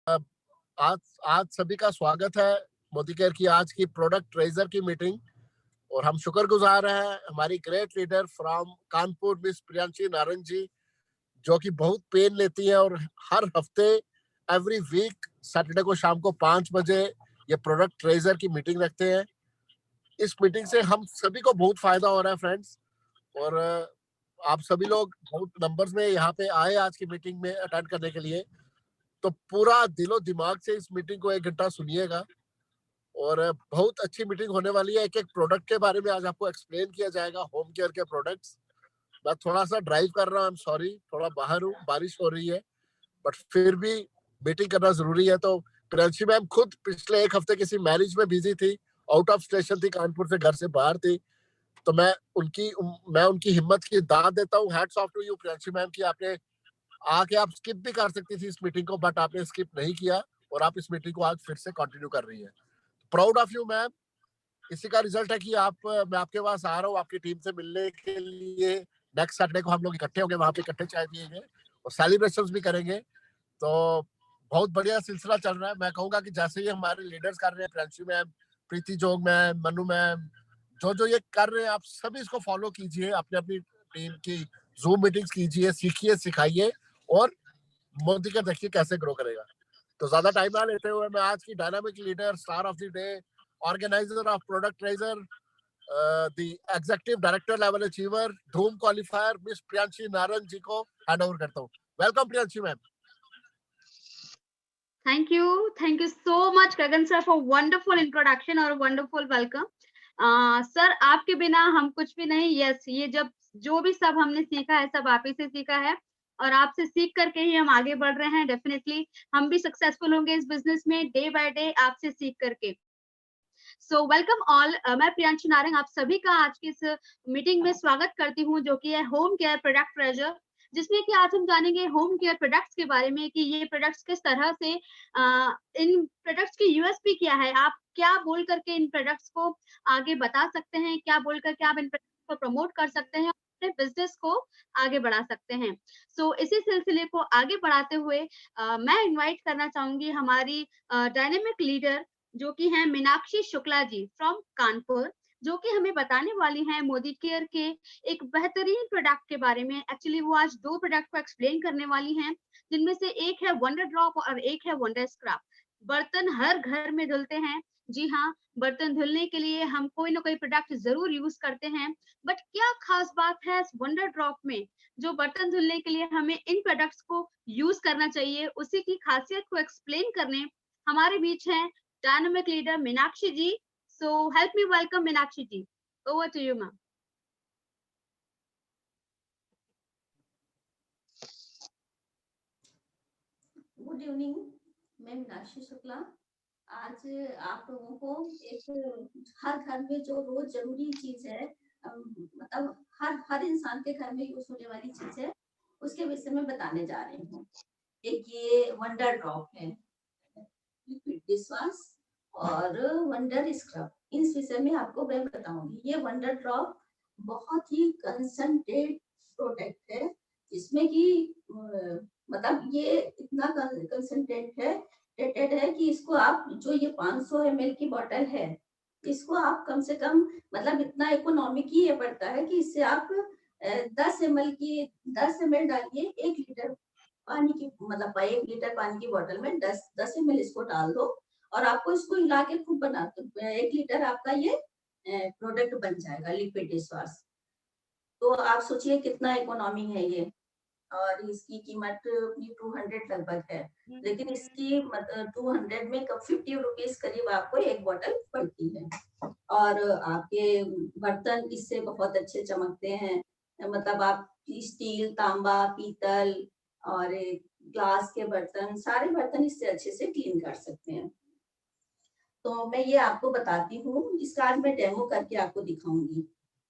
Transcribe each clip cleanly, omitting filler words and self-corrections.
आज आज सभी का स्वागत है मोदी केयर की आज की प्रोडक्ट ट्रेजर की मीटिंग। और हम शुक्रगुजार हैं हमारी great leader from Kanpur miss Priyanshi Narang ji, जो कि बहुत पेन लेती है और हर हफ्ते एवरी वीक सैटरडे को शाम को 5 बजे ये प्रोडक्ट ट्रेजर की मीटिंग रखते हैं। इस मीटिंग से हम सभी को बहुत फायदा हो रहा है फ्रेंड्स। और आप सभी लोग बहुत नंबर्स में यहाँ पे आए आज की मीटिंग में अटेंड करने के लिए, तो पूरा दिलो दिमाग से इस मीटिंग को 1 घंटा सुनिएगा। और बहुत अच्छी मीटिंग होने वाली है। एक एक प्रोडक्ट के बारे में आज आपको एक्सप्लेन किया जाएगा, होम केयर के प्रोडक्ट्स। मैं थोड़ा सा ड्राइव कर रहा हूँ, आई एम सॉरी, थोड़ा बाहर हूँ, बारिश हो रही है, बट फिर भी मीटिंग करना जरूरी है। तो प्रियांशी मैम खुद पिछले 1 हफ्ते किसी मैरिज में बिजी थी, आउट ऑफ स्टेशन थी, कानपुर से घर से बाहर थी। तो मैं उनकी हिम्मत की दाद देता हूँ। Hats off to you Priyanshi ma'am की आपने आके आप स्किप भी कर सकती थी इस मीटिंग को, बट आपने स्किप नहीं किया और आप इस मीटिंग को आज फिर से कंटिन्यू कर रही है। Proud of you ma'am. इसी का रिजल्ट है कि मैं आपके पास आ रहा हूँ आपकी टीम से मिलने के लिए। नेक्स्ट सैटरडे को हम लोग इकट्ठे होंगे, वहां पे इकट्ठे चाय पियेंगे और सेलिब्रेशन भी करेंगे। तो बहुत बढ़िया सिलसिला चल रहा है। मैं कहूंगा कि जैसे ये हमारे लीडर्स कर रहे हैं, प्रियांशी मैम, प्रीति जोग मैम, मनु मैम, जो जो ये कर रहे हैं, आप सभी इसको फॉलो कीजिए। अपनी अपनी टीम की जूम मीटिंग्स कीजिए, सीखिए, सिखाइए और मोदी का देखिए कैसे ग्रो करेगा। तो ज्यादा टाइम ना लेते हुए मैं आज की dynamic leader, star of the day, organiser of product treasure, the executive director level achiever, धूम क्वालिफायर मिस प्रियांशी नारंग जी को हैंड ओवर करता हूँ। Welcome Priyanshi ma'am. Thank you so much, Gagan sir, for wonderful introduction और wonderful welcome. सर आपके बिना हम कुछ भी नहीं। यस, ये जब जो भी सब हमने सीखा है सब आप ही से सीखा है और आपसे सीख करके ही हम आगे बढ़ रहे हैं। डेफिनेटली हम भी सक्सेसफुल होंगे इस बिजनेस में डे बाय डे आपसे सीख करके। So welcome all. मैं प्रियांशी नारंग आप सभी का आज की इस मीटिंग में स्वागत करती हूँ, जो कि है होम केयर प्रोडक्ट ट्रेजर, जिसमें कि आज हम जानेंगे होम केयर प्रोडक्ट्स के बारे में कि ये प्रोडक्ट्स किस तरह से इन प्रोडक्ट्स की यूएसपी क्या है। आप क्या बोल करके इन प्रोडक्ट्स को आगे बता सकते हैं, क्या बोल करके आप इन प्रोडक्ट्स को प्रमोट कर सकते हैं, अपने बिजनेस को आगे बढ़ा सकते हैं। सो इसी सिलसिले को आगे बढ़ाते हुए मैं इनवाइट करना चाहूंगी हमारी डायनेमिक लीडर, जो कि हैं मीनाक्षी शुक्ला जी फ्रॉम कानपुर, जो कि हमें बताने वाली हैं मोदी केयर के एक बेहतरीन प्रोडक्ट के बारे में। एक्चुअली वो आज 2 प्रोडक्ट को एक्सप्लेन करने वाली हैं, जिनमें से एक है वंडर ड्रॉप और एक है वंडर स्क्रब। बर्तन हर घर में धुलते हैं। जी हाँ, बर्तन धुलने के लिए हम कोई ना कोई प्रोडक्ट जरूर यूज करते हैं, बट क्या खास बात है इस वंडर ड्रॉप में जो बर्तन धुलने के लिए हमें इन प्रोडक्ट्स को यूज करना चाहिए, उसी की खासियत को एक्सप्लेन करने हमारे बीच हैं dynamic leader Meenakshi ji. So help me welcome Meenakshi ji. Over to you, ma'am. Good evening, मैं मीनाक्षी शुक्ला। आज आप लोगों को एक हर घर में जो रोज जरूरी चीज है, मतलब हर इंसान के घर में यूज होने वाली चीज है, उसके विषय में बताने जा रही हूँ। एक ये वंडर ड्रॉप है, लिक्विड डिश वॉश और वंडर स्क्रब, इस विषय में आपको मैं बताऊंगी। ये वंडर ड्रॉप बहुत ही कंसंट्रेट प्रोडक्ट है, जिसमें कि मतलब ये इतना कंसंट्रेटेड है कि इसको आप जो ये 500 ml की बोतल है, इसको आप कम से कम मतलब इतना इकोनॉमिक ही ये पड़ता है कि इससे आप 10 ml डालिए 1 लीटर पानी की, मतलब 1 लीटर पानी की बोतल में 10 ml इसको डाल दो और आपको इसको हिला के खूब बना दो, 1 लीटर आपका ये प्रोडक्ट बन जाएगा, लिक्विड डिश वॉश। तो आप सोचिए कितना इकोनॉमी है ये, और इसकी कीमत 200 लगभग है, लेकिन इसकी 200 में 50 रुपीज करीब आपको एक बोतल पड़ती है। और आपके बर्तन इससे बहुत अच्छे चमकते हैं, मतलब आप स्टील, तांबा, पीतल और ग्लास के बर्तन, सारे बर्तन इससे अच्छे से क्लीन कर सकते हैं। तो मैं ये आपको बताती हूँ, इसका आज मैं डेमो करके आपको दिखाऊंगी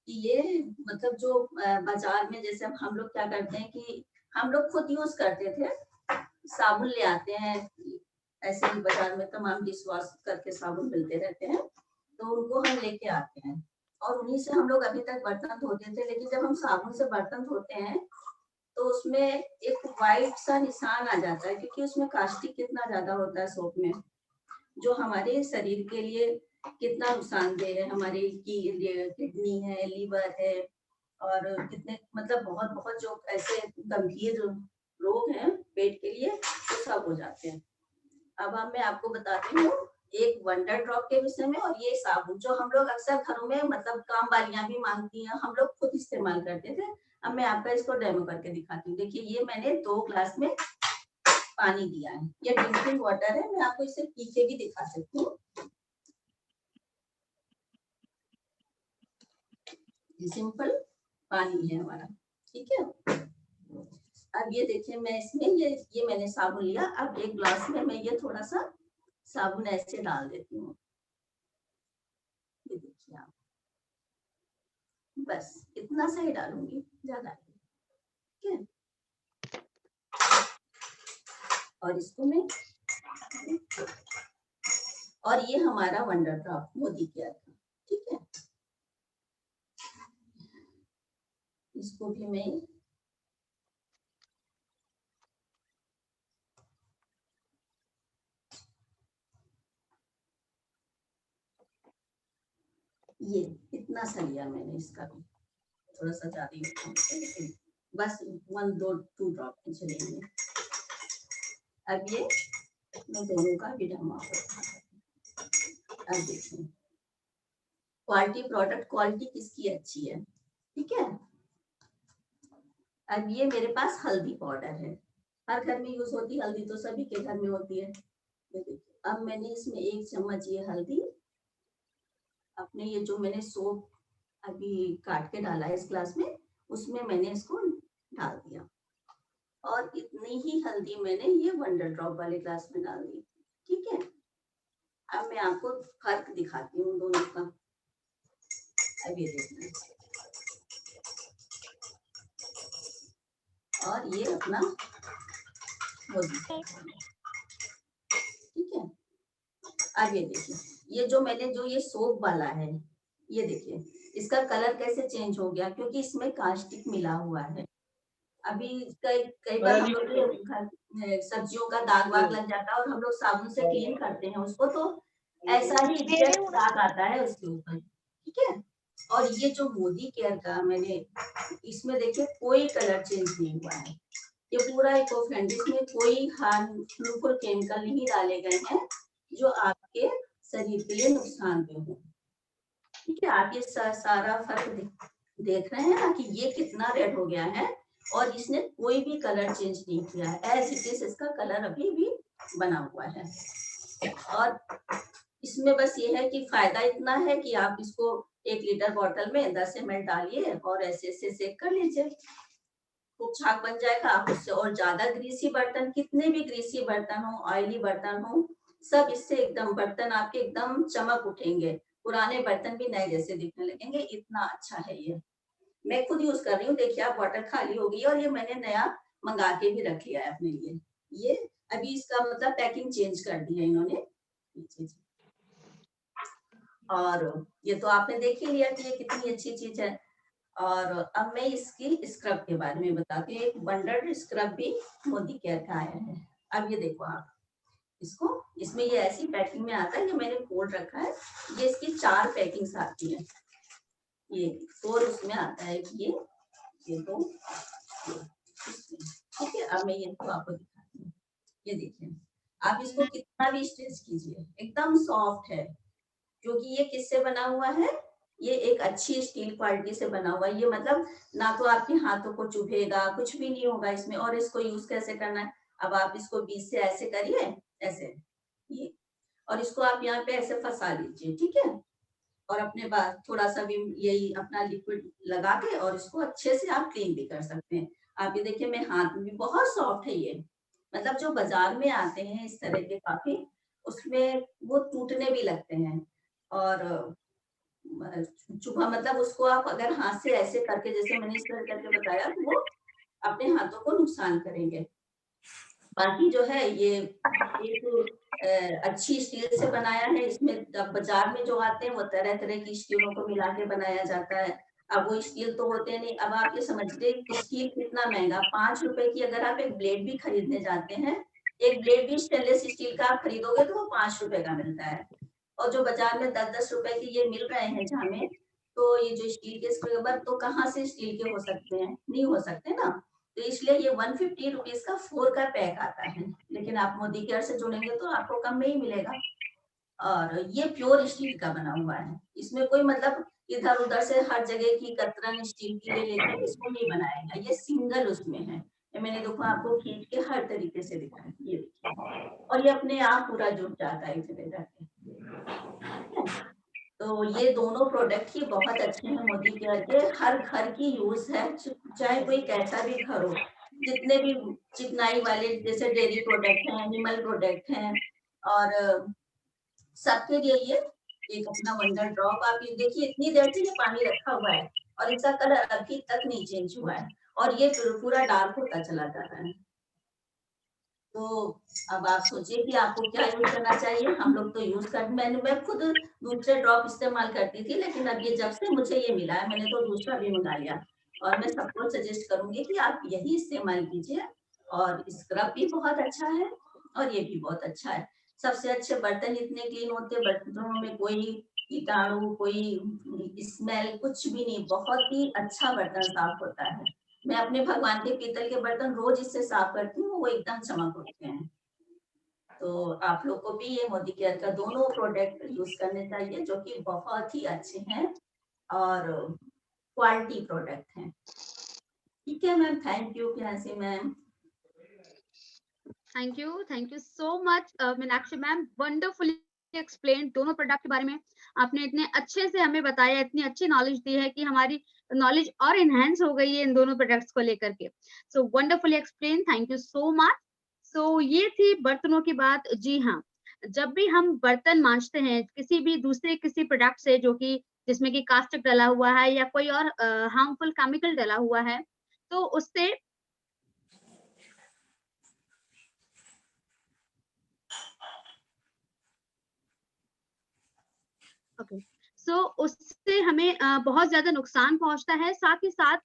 कि ये मतलब जो बाजार में जैसे हम लोग क्या करते हैं कि हम लोग खुद यूज करते थे, साबुन ले आते हैं, ऐसे ही बाजार में तमाम डिश वॉश करके साबुन मिलते रहते हैं, तो उनको हम लेके आते हैं और उन्हीं से हम लोग अभी तक बर्तन धोते थे। लेकिन जब हम साबुन से बर्तन धोते हैं तो उसमें एक वाइट सा निशान आ जाता है, क्योंकि उसमें कास्टिक कितना ज्यादा होता है सोप में, जो हमारे शरीर के लिए कितना नुकसानदेह है। हमारी किडनी है, लीवर है, और कितने मतलब बहुत बहुत जो ऐसे गंभीर रोग हैं पेट के लिए, वो सब हो जाते हैं। अब मैं आपको बताती हूँ एक वंडर ड्रॉप के विषय में, और ये साबुन जो हम लोग अक्सर घरों में मतलब काम वालियां भी मांगती हैं, हम लोग खुद इस्तेमाल करते थे। अब मैं आपका इसको डेमो करके दिखाती हूँ। देखिए, ये मैंने 2 ग्लास में पानी दिया है, ये ड्रिंकिंग वाटर है। मैं आपको इसे पी के भी दिखा सकती हूँ। सिंपल पानी है हमारा, ठीक है। अब ये देखिए, मैं इसमें ये मैंने साबुन लिया। अब 1 ग्लास में मैं ये थोड़ा सा साबुन ऐसे डाल देती हूँ। ये देखिए आप, बस इतना सा ही डालूंगी, ज्यादा नहीं, ठीक है। और इसको मैं, और ये हमारा वंडर ड्रॉप मोदी केयर का, ठीक है। इसको भी मैं ये इतना सा लिया मैंने, इसका भी थोड़ा सा ज्यादा ही, बस 1-2 ड्रॉप चलेंगे। अब ये मैं दोनों का भी जमा करता हूँ। अब देखिए, क्वालिटी प्रोडक्ट, क्वालिटी किसकी अच्छी है, ठीक है। अब ये मेरे पास हल्दी पाउडर है, हर घर में यूज होती है हल्दी, तो सभी के घर में होती है। अब मैंने इसमें 1 चम्मच ये हल्दी, अपने ये जो मैंने सोप अभी काट के डाला है इस ग्लास में, उसमें मैंने इसको डाल दिया। और इतनी ही हल्दी मैंने ये वंडर ड्रॉप वाले ग्लास में डाल दी, ठीक है। अब मैं आपको फर्क दिखाती हूँ दोनों का। अब ये देखना, और ये अपना मोदी, ठीक है। अब ये देखिए, ये जो मैंने जो ये सोप वाला है, ये देखिए इसका कलर कैसे चेंज हो गया, क्योंकि इसमें कास्टिक मिला हुआ है। अभी कई बार हम लोग सब्जियों का दाग वाग लग जाता है, और हम लोग साबुन से क्लीन करते हैं उसको, तो ऐसा ही एग्जैक्ट दाग आता है उसके ऊपर, ठीक है। और ये जो मोदी केयर का मैंने, इसमें देखिए कोई कलर चेंज नहीं हुआ है, ये पूरा इको फ्रेंडली, इसमें कोई हार्मफुल केमिकल नहीं डाले गए हैं जो आपके शरीर के लिए नुकसानदेह हो, ठीक है। आप ये सारा फर्क देख रहे हैं ना, कि ये कितना रेड हो गया है, और इसने कोई भी कलर चेंज नहीं किया है, एज इट इज इसका कलर अभी भी बना हुआ है। और इसमें बस ये है कि फायदा इतना है कि आप इसको 1 लीटर बॉटल में 10 ml डालिए, और ऐसे ऐसे सेक कर लीजिए, खूब छाक बन जाएगा। आप उससे, और ज्यादा ग्रीसी बर्तन, कितने भी ग्रीसी बर्तन हो, ऑयली बर्तन हो, सब इससे एकदम बर्तन आपके एकदम चमक उठेंगे, पुराने बर्तन भी नए जैसे दिखने लगेंगे, इतना अच्छा है ये। मैं खुद यूज कर रही हूँ, देखिए आप, बॉटल खाली हो गई, और ये मैंने नया मंगा के भी रख लिया है अपने लिए। ये अभी इसका मतलब पैकिंग चेंज कर दी है इन्होंने, और ये तो आपने देख ही लिया कि ये कितनी अच्छी चीज है। और अब मैं इसकी स्क्रब के बारे में बताती हूँ। एक वंडर स्क्रब भी मोदी केयर का आया है। अब ये देखो आप इसको, इसमें ये ऐसी पैकिंग में आता है, ये मैंने खोल रखा है। ये इसकी 4 पैकिंग्स आती है, ये 4 उसमें आता है, ये 2, ठीक है। अब मैं ये तो आपको दिखाती हूँ, ये देखिए आप इसको कितना भी स्ट्रेच कीजिए, एकदम सॉफ्ट है, क्योंकि ये किससे बना हुआ है, ये एक अच्छी स्टील क्वालिटी से बना हुआ है। ये मतलब ना तो आपके हाथों को चुभेगा, कुछ भी नहीं होगा इसमें। और इसको यूज कैसे करना है, अब आप इसको बीच से ऐसे करिए, ऐसे ये, और इसको आप यहाँ पे ऐसे फंसा लीजिए, ठीक है। और अपने बाद थोड़ा सा भी यही अपना लिक्विड लगा के, और इसको अच्छे से आप क्लीन भी कर सकते हैं। आप ये देखिए, मेरे हाथ में भी बहुत सॉफ्ट है ये, मतलब जो बाजार में आते हैं इस तरह के काफी, उसमें वो टूटने भी लगते हैं, और चुभा, मतलब उसको आप अगर हाथ से ऐसे करके, जैसे मैंने इस तरह करके बताया, तो वो अपने हाथों को नुकसान करेंगे। बाकी जो है ये एक अच्छी स्टील से बनाया है। इसमें बाजार में जो आते हैं वो तरह तरह की स्टीलों को मिला के बनाया जाता है, अब वो स्टील तो होते नहीं। अब आप ये समझिए स्टील कितना महंगा, 5 रुपए की अगर आप एक ब्लेड भी खरीदने जाते हैं, एक ब्लेड भी स्टेनलेस स्टील का आप खरीदोगे तो वो 5 रुपए का मिलता है। और जो बाजार में 10-10 रुपए के ये मिल रहे हैं झामे, तो ये जो स्टील के स्क्रैबर तो कहाँ से स्टील के हो सकते हैं? नहीं हो सकते ना। तो इसलिए ये 150 रुपीज का 4 का पैक आता है, लेकिन आप मोदी केयर से जुड़ेंगे तो आपको कम में ही मिलेगा। और ये प्योर स्टील का बना हुआ है, इसमें कोई मतलब इधर उधर से हर जगह की कतरन स्टील की ले लेके इसको नहीं बनाया गया, ये सिंगल उसमें है। ये मैंने देखो आपको खींच के हर तरीके से दिखाया, ये देखिए, और ये अपने आप पूरा जुट जाता है इसमें जाके। तो ये दोनों प्रोडक्ट ही बहुत अच्छे हैं मोदी केयर के, हर घर की यूज है, चाहे कोई कैसा भी घर हो। जितने भी चिकनाई वाले जैसे डेयरी प्रोडक्ट हैं, एनिमल प्रोडक्ट हैं, और सबके लिए ये एक अपना वंडर ड्रॉप। आप ये देखिए इतनी देर से ये पानी रखा हुआ है और इसका कलर अभी तक नहीं चेंज हुआ है, और ये पूरा डार्क होता चला जा रहा है। तो अब आप सोचिए कि आपको क्या यूज करना चाहिए। हम लोग तो यूज कर, मैं खुद दूसरे ड्रॉप इस्तेमाल करती थी, लेकिन अब ये जब से मुझे ये मिला है मैंने तो दूसरा भी मंगा लिया, और मैं सबको सजेस्ट करूंगी कि आप यही इस्तेमाल कीजिए। और स्क्रब भी बहुत अच्छा है और ये भी बहुत अच्छा है। सबसे अच्छे बर्तन इतने क्लीन होते हैं, बर्तनों में कोई कीटाणु, कोई स्मेल कुछ भी नहीं, बहुत ही अच्छा बर्तन साफ होता है। मैं अपने भगवान के पीतल के बर्तन रोज इससे साफ करती हूँ, वो एकदम चमक उठते हैं। तो आप लोग को भी ये मोदी केयर का दोनों प्रोडक्ट यूज करने चाहिए, जो कि बहुत ही अच्छे हैं और क्वालिटी प्रोडक्ट हैं। ठीक है ma'am, thank you Priyanshi ma'am. Thank you so much Meenakshi ma'am, wonderfully explain दोनों प्रोडक्ट के बारे में। आपने इतने अच्छे से हमें बताया, इतनी अच्छी नॉलेज दी है कि हमारी नॉलेज और इनहेंस हो गई है इन दोनों प्रोडक्ट्स को लेकर के। So wonderfully explain, thank you so much. So ये थी बर्तनों की बात। जी हाँ, जब भी हम बर्तन मांजते हैं किसी भी दूसरे किसी प्रोडक्ट से जो कि जिसमें कि कास्टिक डला हुआ है या कोई और हार्मफुल केमिकल डला हुआ है, तो उससे ओके, सो उससे हमें बहुत ज्यादा नुकसान पहुंचता है। साथ ही साथ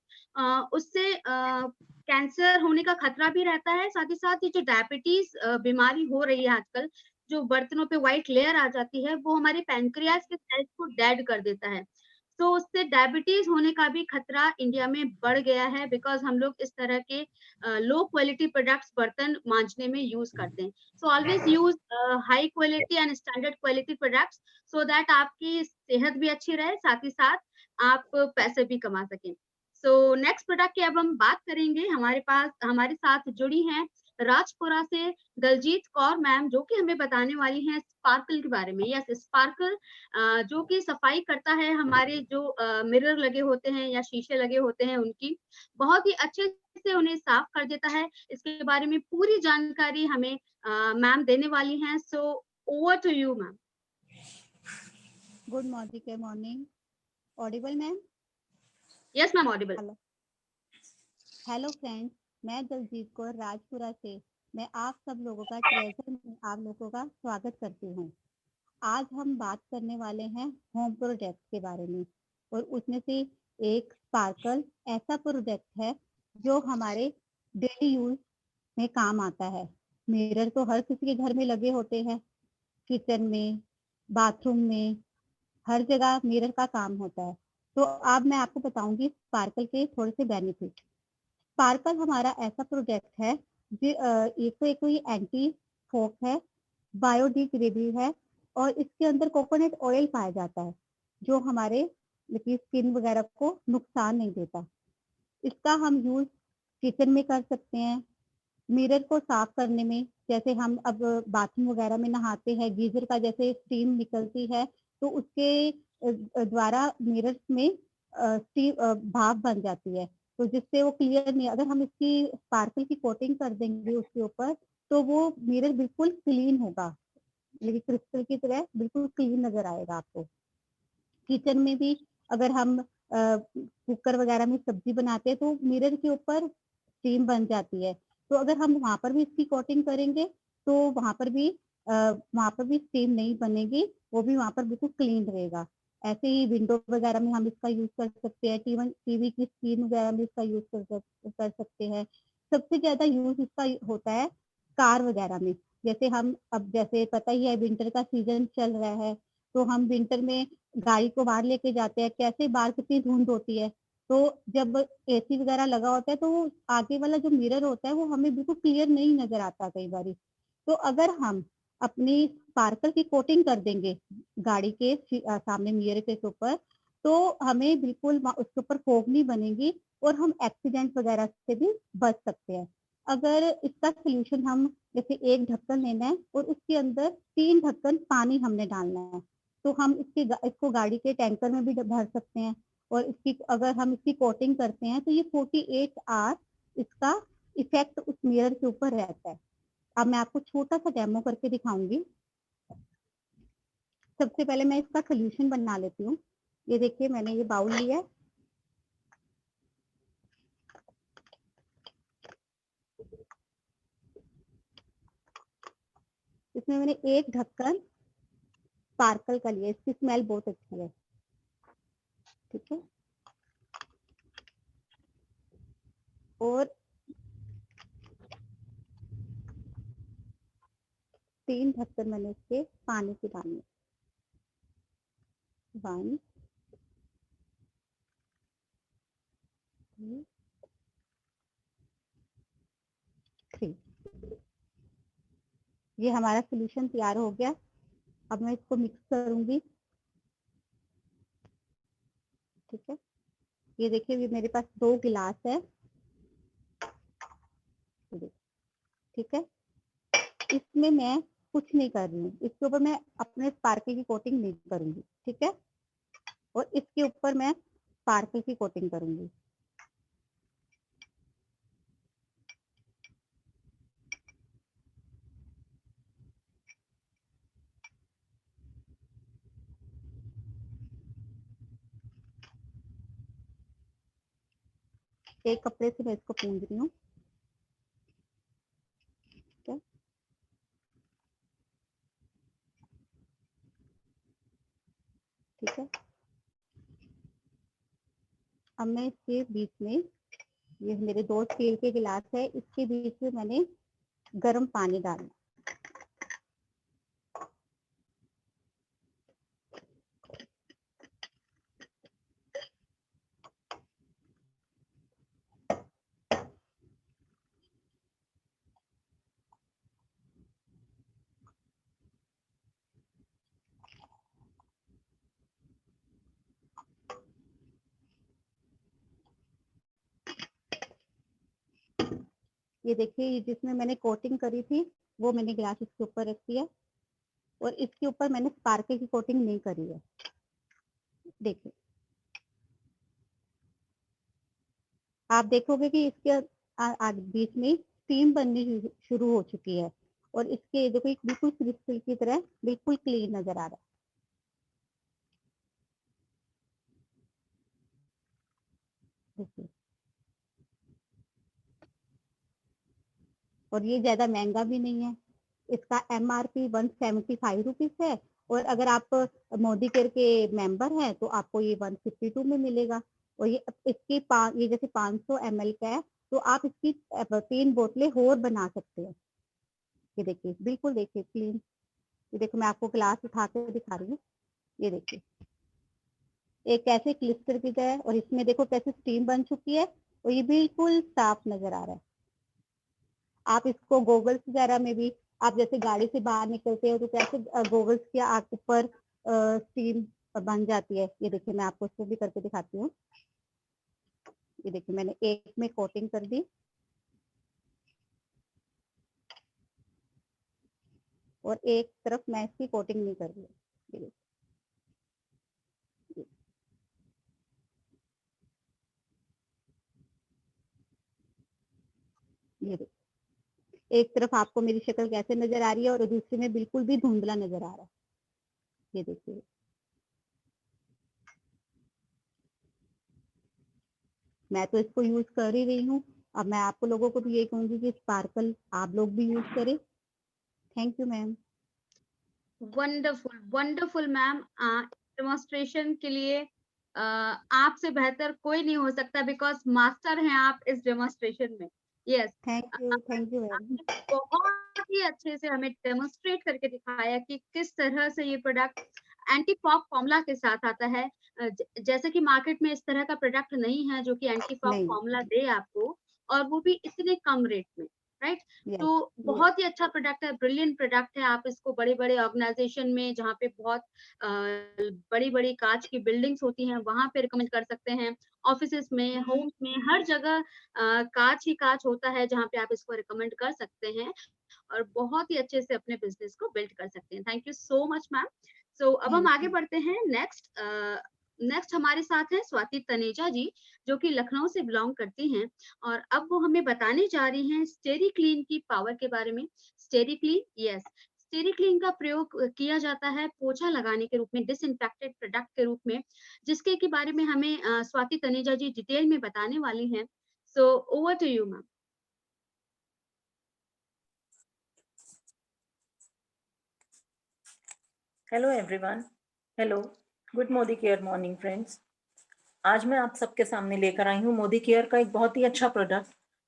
उससे कैंसर होने का खतरा भी रहता है। साथ ही साथ ये जो डायबिटीज बीमारी हो रही है आजकल, जो बर्तनों पे व्हाइट लेयर आ जाती है, वो हमारे पैनक्रियाज के सेल्स को डेड कर देता है। तो उससे डायबिटीज होने का भी खतरा इंडिया में बढ़ गया है, बिकॉज हम लोग इस तरह के लो क्वालिटी प्रोडक्ट्स बर्तन मांजने में यूज करते हैं। So always use high quality and standard quality products, so that आपकी सेहत भी अच्छी रहे, साथ ही साथ आप पैसे भी कमा सकें। सो नेक्स्ट प्रोडक्ट की अब हम बात करेंगे। हमारे पास हमारे साथ जुड़ी हैं राजपुरा से दलजीत कौर मैम, जो कि हमें बताने वाली हैं स्पार्कल के बारे में। यस, स्पार्कल जो कि सफाई करता है हमारे जो मिरर लगे होते हैं या शीशे लगे होते हैं उनकी, बहुत ही अच्छे से उन्हें साफ कर देता है। इसके बारे में पूरी जानकारी हमें मैम देने वाली हैं। So over to you ma'am. Good morning. Audible ma'am? Yes ma'am, audible. Hello friends, मैं दलजीत कौर राजपुरा से मैं आप सब लोगों का ट्रेजर में आप लोगों का स्वागत करती हूँ। आज हम बात करने वाले हैं होम प्रोडक्ट के बारे में, और उसमें से एक स्पार्कल ऐसा प्रोडक्ट है जो हमारे डेली यूज में काम आता है। मिरर तो हर किसी के घर में लगे होते हैं, किचन में, बाथरूम में, हर जगह मिरर का काम होता है। तो अब मैं आपको बताऊंगी स्पार्कल के थोड़े से बेनिफिट। स्पार्कल हमारा ऐसा प्रोडक्ट है एक तो कोई एंटी फोक है, बायोडिग्रेडेबल है, और इसके अंदर कोकोनट ऑयल पाया जाता है जो हमारे स्किन वगैरह को नुकसान नहीं देता। इसका हम यूज किचन में कर सकते हैं, मिरर को साफ करने में। जैसे हम अब बाथरूम वगैरह में नहाते हैं, गीजर का जैसे स्टीम निकलती है, तो उसके द्वारा मिरर में भाप बन जाती है, तो जिससे वो क्लियर नहीं। अगर हम इसकी स्पार्कल की कोटिंग कर देंगे उसके ऊपर, तो वो मिरर बिल्कुल क्लीन होगा, लेकिन क्रिस्टल की तरह बिल्कुल क्लीन नजर आएगा आपको। किचन में भी अगर हम कुकर वगैरह में सब्जी बनाते हैं तो मिरर के ऊपर स्टीम बन जाती है, तो अगर हम वहां पर भी इसकी कोटिंग करेंगे तो वहां पर भी स्टीम नहीं बनेगी, वो भी वहां पर बिल्कुल क्लीन रहेगा। ऐसे ही विंडो वगैरह में हम इसका यूज कर सकते हैं, टीवी की स्क्रीन वगैरह में इसका यूज कर सकते हैं। सबसे ज्यादा यूज इसका होता है कार वगैरह में। जैसे हम अब जैसे पता ही है विंटर का सीजन चल रहा है, तो हम विंटर में गाड़ी को बाहर लेके जाते हैं, कैसे बाहर कितनी धुंध होती है, तो जब एसी वगैरह लगा होता है तो वो आगे वाला जो मिरर होता है वो हमें बिल्कुल क्लियर नहीं नजर आता कई बार। तो अगर हम अपनी स्पार्कल की कोटिंग कर देंगे गाड़ी के सामने मिरर के ऊपर, तो हमें बिल्कुल उसके ऊपर फोग नहीं बनेगी और हम एक्सीडेंट वगैरह से भी बच सकते हैं। अगर इसका सोल्यूशन हम जैसे एक ढक्कन लेना है और उसके अंदर 3 ढक्कन पानी हमने डालना है, तो हम इसको गाड़ी के टैंकर में भी भर सकते हैं। और इसकी अगर हम इसकी कोटिंग करते हैं तो ये 48 आवर इसका इफेक्ट उस मिरर के ऊपर रहता है। अब मैं आपको छोटा सा डेमो करके दिखाऊंगी। सबसे पहले मैं इसका सोल्यूशन बना लेती हूँ। ये देखिए मैंने ये बाउल लिया है, इसमें मैंने एक ढक्कन स्पार्कल का लिया, इसकी स्मेल बहुत अच्छी है, ठीक है। और 3 ढक्कन मैंने इसके पानी के डालने। 1 2 3। ये हमारा सोल्यूशन तैयार हो गया। अब मैं इसको मिक्स करूंगी, ठीक है। ये देखिए ये मेरे पास 2 गिलास है, ठीक है। इसमें मैं कुछ नहीं कर रही हूँ, इसके ऊपर मैं अपने स्पार्कल की कोटिंग नहीं करूंगी, ठीक है। और इसके ऊपर मैं स्पार्कल की कोटिंग करूंगी। एक कपड़े से मैं इसको पूंज रही हूँ, ठीक है। ठीक है, अब मैं इसके बीच में, ये मेरे 2 स्टील के गिलास है, इसके बीच में मैंने गर्म पानी डालना। ये देखिए ये जिसमें मैंने कोटिंग करी थी वो मैंने गिलास इसके ऊपर रख दिया, और इसके ऊपर मैंने स्पार्कल की कोटिंग नहीं करी है। देखिए आप देखोगे कि इसके बीच में स्टीम बननी शुरू हो चुकी है, और इसके देखो एक बिल्कुल क्रिस्टल की तरह बिल्कुल क्लीन नजर आ रहा है। देखिए, और ये ज्यादा महंगा भी नहीं है, इसका MRP 175 रुपीज है, और अगर आप मोदी केयर के मेंबर हैं तो आपको ये 152 में मिलेगा। और ये इसकी ये जैसे 500 ml का है, तो आप इसकी 3 बोतलें और बना सकते हैं। ये देखिए बिल्कुल देखिए क्लीन। ये देखो मैं आपको गिलास उठा के दिखा रही हूँ, ये देखिए एक कैसे क्लिस्टर की तरह, और इसमें देखो कैसे स्टीम बन चुकी है, और ये बिल्कुल साफ नजर आ रहा है। आप इसको गोगल्स वगैरह में भी, आप जैसे गाड़ी से बाहर निकलते हो तो कैसे गोगल्स के ऊपर स्टीम बन जाती है। ये देखिए मैं आपको इसको भी करके दिखाती हूँ। ये देखिए मैंने एक में कोटिंग कर दी, और एक तरफ मैं इसकी कोटिंग नहीं कर रही। ये देखिए एक तरफ आपको मेरी शक्ल कैसे नजर आ रही है, और दूसरे में बिल्कुल भी धुंधला नजर आ रहा है। ये देखिए मैं तो इसको यूज कर ही रही हूँ। अब मैं आपको लोगों को भी ये कहूंगी कि स्पार्कल आप लोग भी यूज करें। Thank you ma'am. Wonderful wonderful ma'am. Demonstration के लिए आपसे बेहतर कोई नहीं हो सकता, बिकॉज़ मास्टर हैं आप इस डेमोन्स्ट्रेशन में। यस, थैंक यू वेरी आपने बहुत ही अच्छे से हमें डेमोन्स्ट्रेट करके दिखाया कि किस तरह से ये प्रोडक्ट एंटी फॉग फॉर्मूला के साथ आता है। जैसे कि मार्केट में इस तरह का प्रोडक्ट नहीं है जो कि एंटी फॉग नहीं। फॉर्मूला दे आपको, और वो भी इतने कम रेट में, राइट? यस तो बहुत ही अच्छा प्रोडक्ट है, ब्रिलियंट प्रोडक्ट है। आप इसको बड़े-बड़े ऑर्गेनाइजेशन में, जहाँ पे बहुत बड़ी-बड़ी काँच की बिल्डिंग्स होती हैं, वहाँ पे रिकमेंड कर सकते हैं। ऑफिसेज़ में, होम्स में, हर जगह काँच ही काँच होता है, जहाँ पे आप इसको रिकमेंड कर सकते हैं और बहुत ही अच्छे से अपने बिज़नेस को बिल्ड कर सकते हैं। Thank you so much ma'am. So अब हम थैंक आगे यू। बढ़ते हैं। नेक्स्ट हमारे साथ हैं स्वाति तनेजा जी, जो कि लखनऊ से बिलॉन्ग करती हैं, और अब वो हमें बताने जा रही हैं स्टेरी क्लीन की पावर के बारे में। स्टेरी क्लीन, यस, स्टेरी क्लीन का प्रयोग किया जाता है पोछा लगाने के रूप में, डिसइंफेक्टेड प्रोडक्ट के रूप में, जिसके के बारे में हमें स्वाति तनेजा जी डिटेल में बताने वाली हैं। So over to you ma'am. Hello everyone, hello, good Modi care morning friends. आज मैं आप सबके सामने लेकर आई हूँ मोदी केयर का एक बहुत ही अच्छा प्रोडक्ट,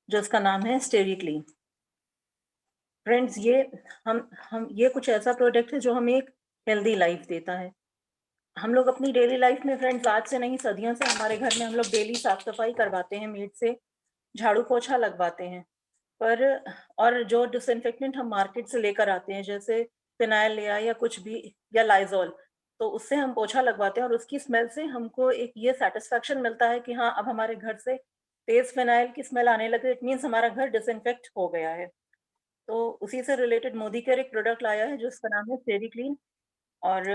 जो इसका नाम है स्टेरी क्लीन। फ्रेंड्स, ये कुछ ऐसा प्रोडक्ट है जो हमें एक हेल्दी लाइफ देता है। हम लोग अपनी डेली लाइफ में फ्रेंड्स, आज से नहीं सदियों से हमारे घर में हम लोग डेली साफ सफाई करवाते हैं, मेड से झाड़ू पोछा लगवाते हैं, पर और जो डिसइंफेक्टेंट हम मार्केट से लेकर आते हैं, जैसे फिनाइल या कुछ भी, या लाइजॉल, तो उससे हम पोछा लगवाते हैं और उसकी स्मेल से हमको एक ये सेटिस्फेक्शन मिलता है कि हाँ, अब हमारे घर से तेज फिनाइल की स्मेल आने लगे, इट मीन्स हमारा घर डिसइंफेक्ट हो गया है। तो उसी से रिलेटेड मोदी केयर एक प्रोडक्ट लाया है जिसका नाम है स्टेरी क्लीन। और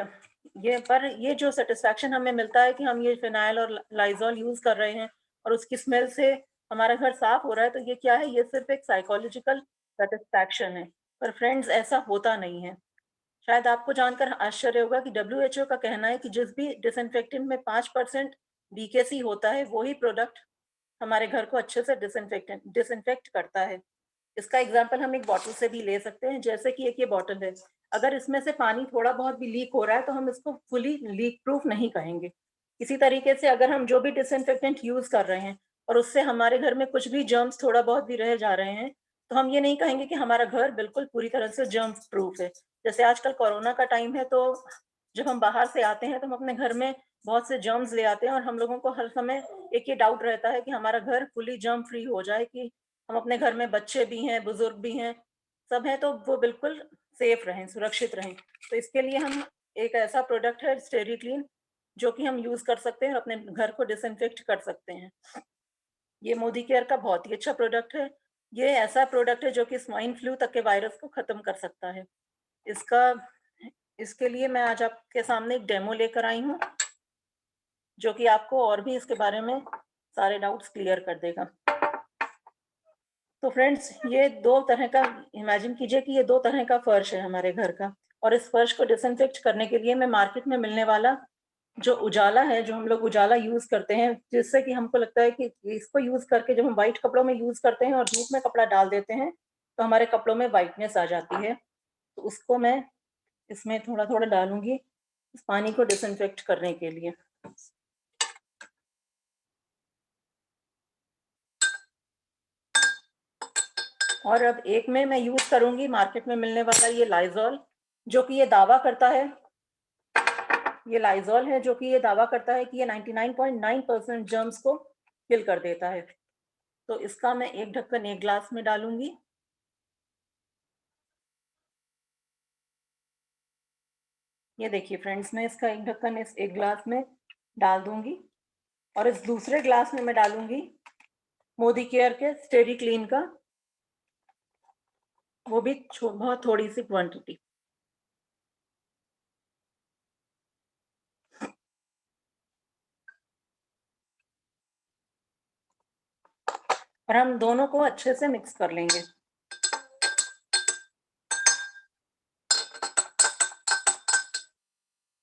ये जो सेटिस्फेक्शन हमें मिलता है कि हम ये फिनाइल और लाइजॉल यूज कर रहे हैं और उसकी स्मेल से हमारा घर साफ हो रहा है, तो ये क्या है, ये सिर्फ एक साइकोलॉजिकल सेटिस्फैक्शन है। पर फ्रेंड्स, ऐसा होता नहीं है। शायद आपको जानकर आश्चर्य होगा कि WHO का कहना है कि जिस भी डिसइंफेक्टेंट में 5% BKC होता है, वही प्रोडक्ट हमारे घर को अच्छे से डिसइंफेक्ट करता है। इसका एग्जाम्पल हम एक बॉटल से भी ले सकते हैं, जैसे कि एक ये बॉटल है। अगर इसमें से पानी थोड़ा बहुत भी लीक हो रहा है तो हम इसको फुली लीक प्रूफ नहीं कहेंगे। इसी तरीके से अगर हम जो भी डिसइंफेक्टेंट यूज कर रहे हैं और उससे हमारे घर में कुछ भी जर्म्स थोड़ा बहुत भी रह जा रहे हैं, तो हम ये नहीं कहेंगे कि हमारा घर बिल्कुल पूरी तरह से जर्म्स प्रूफ है। जैसे आजकल कोरोना का टाइम है, तो जब हम बाहर से आते हैं तो हम अपने घर में बहुत से जर्म्स ले आते हैं और हम लोगों को हर समय एक ये डाउट रहता है कि हमारा घर फुली जर्म फ्री हो जाए, कि हम अपने घर में बच्चे भी हैं, बुजुर्ग भी हैं, सब हैं, तो वो बिल्कुल सेफ रहें, सुरक्षित रहें। तो इसके लिए हम एक ऐसा प्रोडक्ट है स्टेरी क्लीन, जो कि हम यूज कर सकते हैं और अपने घर को डिसइंफेक्ट कर सकते हैं। ये मोदी केयर का बहुत ही अच्छा प्रोडक्ट है। ये ऐसा प्रोडक्ट है जो कि स्वाइन फ्लू तक के वायरस को खत्म कर सकता है। इसके लिए मैं आज आपके सामने एक डेमो लेकर आई हूँ, जो कि आपको और भी इसके बारे में सारे डाउट्स क्लियर कर देगा। तो फ्रेंड्स, ये दो तरह का, इमेजिन कीजिए कि ये दो तरह का फर्श है हमारे घर का, और इस फर्श को डिसइंफेक्ट करने के लिए मैं मार्केट में मिलने वाला जो उजाला है, जो हम लोग उजाला यूज करते हैं, जिससे कि हमको लगता है कि इसको यूज करके जब हम व्हाइट कपड़ों में यूज करते हैं और धूप में कपड़ा डाल देते हैं तो हमारे कपड़ों में व्हाइटनेस आ जाती है। तो उसको मैं इसमें थोड़ा थोड़ा डालूंगी इस पानी को डिसइंफेक्ट करने के लिए। और अब एक में मैं यूज करूंगी मार्केट में मिलने वाला ये लाइजॉल, जो कि ये दावा करता है, ये लाइजॉल है जो कि ये दावा करता है कि ये 99.9% जर्म्स को किल कर देता है। तो इसका मैं एक ढक्कन एक ग्लास में डालूंगी। ये देखिए फ्रेंड्स, मैं इसका एक ढक्कन इस एक ग्लास में डाल दूंगी, और इस दूसरे ग्लास में मैं डालूंगी मोदी केयर के स्टेरी क्लीन का, वो भी बहुत थोड़ी सी क्वांटिटी। और हम दोनों को अच्छे से मिक्स कर लेंगे।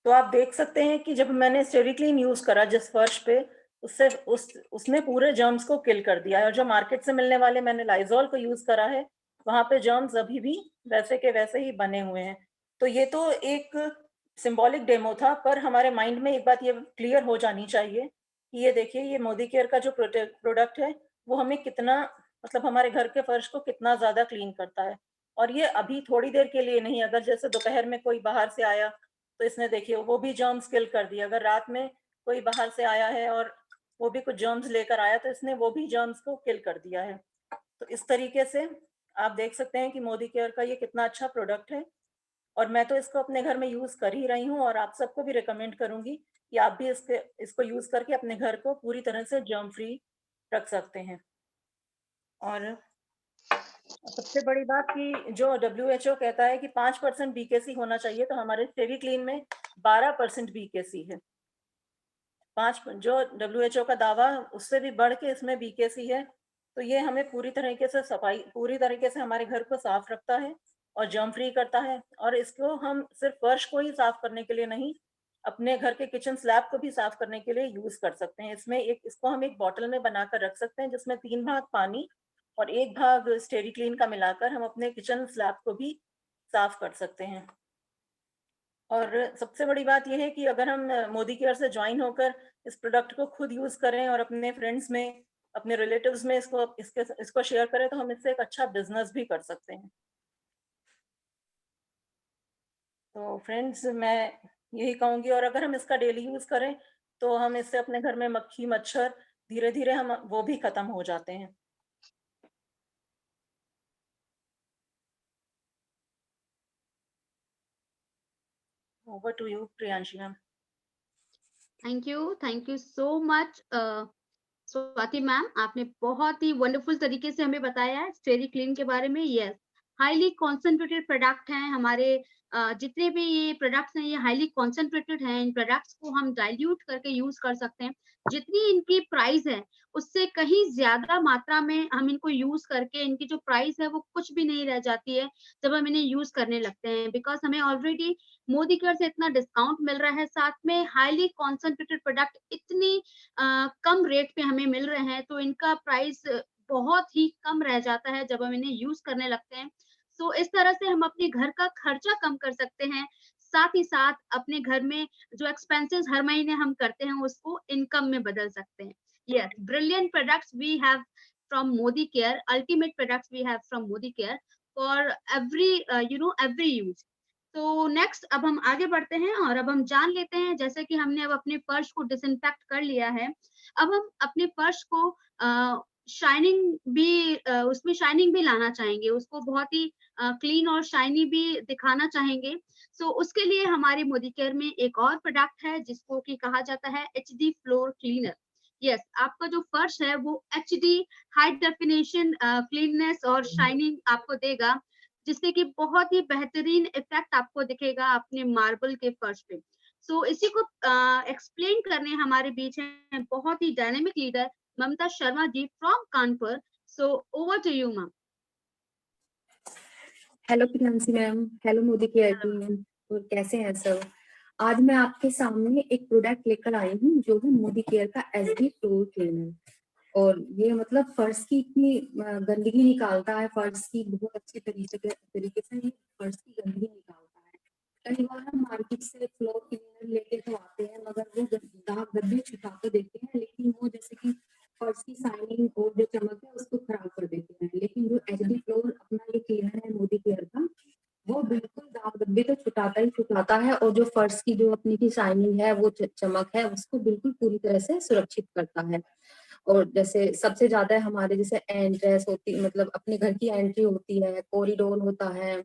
तो आप देख सकते हैं कि जब मैंने स्टेरी क्लीन यूज करा जिस फर्श पे, उसने पूरे जर्म्स को किल कर दिया है। और जो मार्केट से मिलने वाले मैंने लाइजॉल को यूज करा है, वहां पे जर्म्स अभी भी वैसे के वैसे ही बने हुए हैं। तो ये तो एक सिंबॉलिक डेमो था, पर हमारे माइंड में एक बात ये क्लियर हो जानी चाहिए कि ये देखिए, ये मोदी केयर का जो प्रोडक्ट है वो हमें कितना, मतलब हमारे घर के फर्श को कितना ज़्यादा क्लीन करता है। और ये अभी थोड़ी देर के लिए नहीं, अगर जैसे दोपहर में कोई बाहर से आया तो इसने देखिए वो भी जर्म्स किल कर दिया। अगर रात में कोई बाहर से आया है और वो भी कुछ जर्म्स लेकर आया तो इसने वो भी जर्म्स को किल कर दिया है। तो इस तरीके से आप देख सकते हैं कि मोदी केयर का ये कितना अच्छा प्रोडक्ट है, और मैं तो इसको अपने घर में यूज कर ही रही हूँ, और आप सबको भी रिकमेंड करूंगी कि आप भी इसको यूज करके अपने घर को पूरी तरह से जर्म फ्री रख सकते हैं। और सबसे बड़ी बात कि जो WHO कहता है कि 5% BKC होना चाहिए, तो हमारे स्टेरी क्लीन में 12% BKC है। 5 जो WHO का दावा उससे भी बढ़ के इसमें BKC है। तो ये हमें पूरी तरीके से हमारे घर को साफ रखता है और जर्म फ्री करता है। और इसको हम सिर्फ फर्श को ही साफ करने के लिए नहीं, अपने घर के किचन स्लैब को भी साफ करने के लिए यूज कर सकते हैं। इसको हम एक बॉटल में बनाकर रख सकते हैं, जिसमें 3 भाग पानी और 1 भाग स्टेरी क्लीन का मिलाकर हम अपने किचन स्लैब को भी साफ कर सकते हैं। और सबसे बड़ी बात यह है कि अगर हम मोदी केयर से ज्वाइन होकर इस प्रोडक्ट को खुद यूज करें और अपने फ्रेंड्स में, अपने रिलेटिव्स में इसको शेयर करें, तो हम इससे एक अच्छा बिजनेस भी कर सकते हैं। तो फ्रेंड्स, मैं यही कहूंगी, और अगर हम इसका डेली यूज करें तो हम इससे अपने घर में मक्खी मच्छर धीरे धीरे हम वो भी खत्म हो जाते हैं। Over to you Priyanshi ma'am. Thank you so much Swati ma'am, आपने बहुत ही वंडरफुल तरीके से हमें बताया है स्टेरी क्लीन के बारे में। यस, हाईली कॉन्सेंट्रेटेड प्रोडक्ट हैं हमारे, जितने भी ये प्रोडक्ट्स हैं ये हाईली कॉन्सेंट्रेटेड हैं। इन प्रोडक्ट्स को हम डाइल्यूट करके यूज कर सकते हैं। जितनी इनकी प्राइस है उससे कहीं ज्यादा मात्रा में हम इनको यूज करके, इनकी जो प्राइस है वो कुछ भी नहीं रह जाती है जब हम इन्हें यूज करने लगते हैं। बिकॉज हमें ऑलरेडी मोदी केयर से इतना डिस्काउंट मिल रहा है, साथ में हाईली कॉन्सेंट्रेटेड प्रोडक्ट इतनी कम रेट पे हमें मिल रहे हैं, तो इनका प्राइस बहुत ही कम रह जाता है जब हम इन्हें यूज करने लगते हैं। सो इस तरह से हम अपने घर का खर्चा कम कर सकते हैं, साथ ही साथ अपने घर में जो एक्सपेंसेस हर महीने हम करते हैं उसको इनकम में बदल सकते हैं। Yes, brilliant products we have from Modicare, ultimate products we have from Modicare for every every use. तो नेक्स्ट अब हम आगे बढ़ते हैं और अब हम जान लेते हैं, जैसे कि हमने अब अपने फर्श को डिसइंफेक्ट कर लिया है, अब हम अपने फर्श को उसमें शाइनिंग भी लाना चाहेंगे, उसको बहुत ही क्लीन और शाइनी भी दिखाना चाहेंगे। सो उसके लिए हमारे मोदी केयर में एक और प्रोडक्ट है जिसको कि कहा जाता है HD फ्लोर क्लीनर। यस, आपका जो फर्श है वो HD हाई डेफिनेशन क्लीननेस और शाइनिंग आपको देगा, जिससे कि बहुत ही बेहतरीन इफेक्ट आपको दिखेगा अपने मार्बल के फर्श पे। सो इसी को एक्सप्लेन करने हमारे बीच हैं बहुत ही dynamic leader Mamta Sharma ji from Kanpur. So over to you ma'am. Hello Priyanshi ma'am, hello Modi care team, और कैसे हैं सब। आज मैं आपके सामने एक प्रोडक्ट लेकर आई हूँ जो है मोदी केयर का SD फ्लोर क्लीनर। और ये मतलब फर्श की इतनी गंदगी निकालता है, फर्श की बहुत अच्छी तरीके से ये फर्श की गंदगी निकालता है। कई बार हम मार्केट से फ्लोर क्लीनर लेके तो आते हैं, मगर वो दाग धब्बे छुटा तो देते हैं, लेकिन वो जैसे कि फर्श की शाइनिंग और जो चमक है उसको खराब कर देते हैं। लेकिन जो HD फ्लोर अपना ये क्लीनर है मोदी केयर का, वो बिल्कुल दाग धब्बे तो छुटाता ही छुटाता है, और जो फर्श की जो अपनी की शाइनिंग है, वो चमक है, उसको बिल्कुल पूरी तरह से सुरक्षित करता है। और जैसे सबसे ज्यादा हमारे जैसे एंट्रेंस होती, मतलब अपने घर की एंट्री होती है, कॉरिडोर होता है,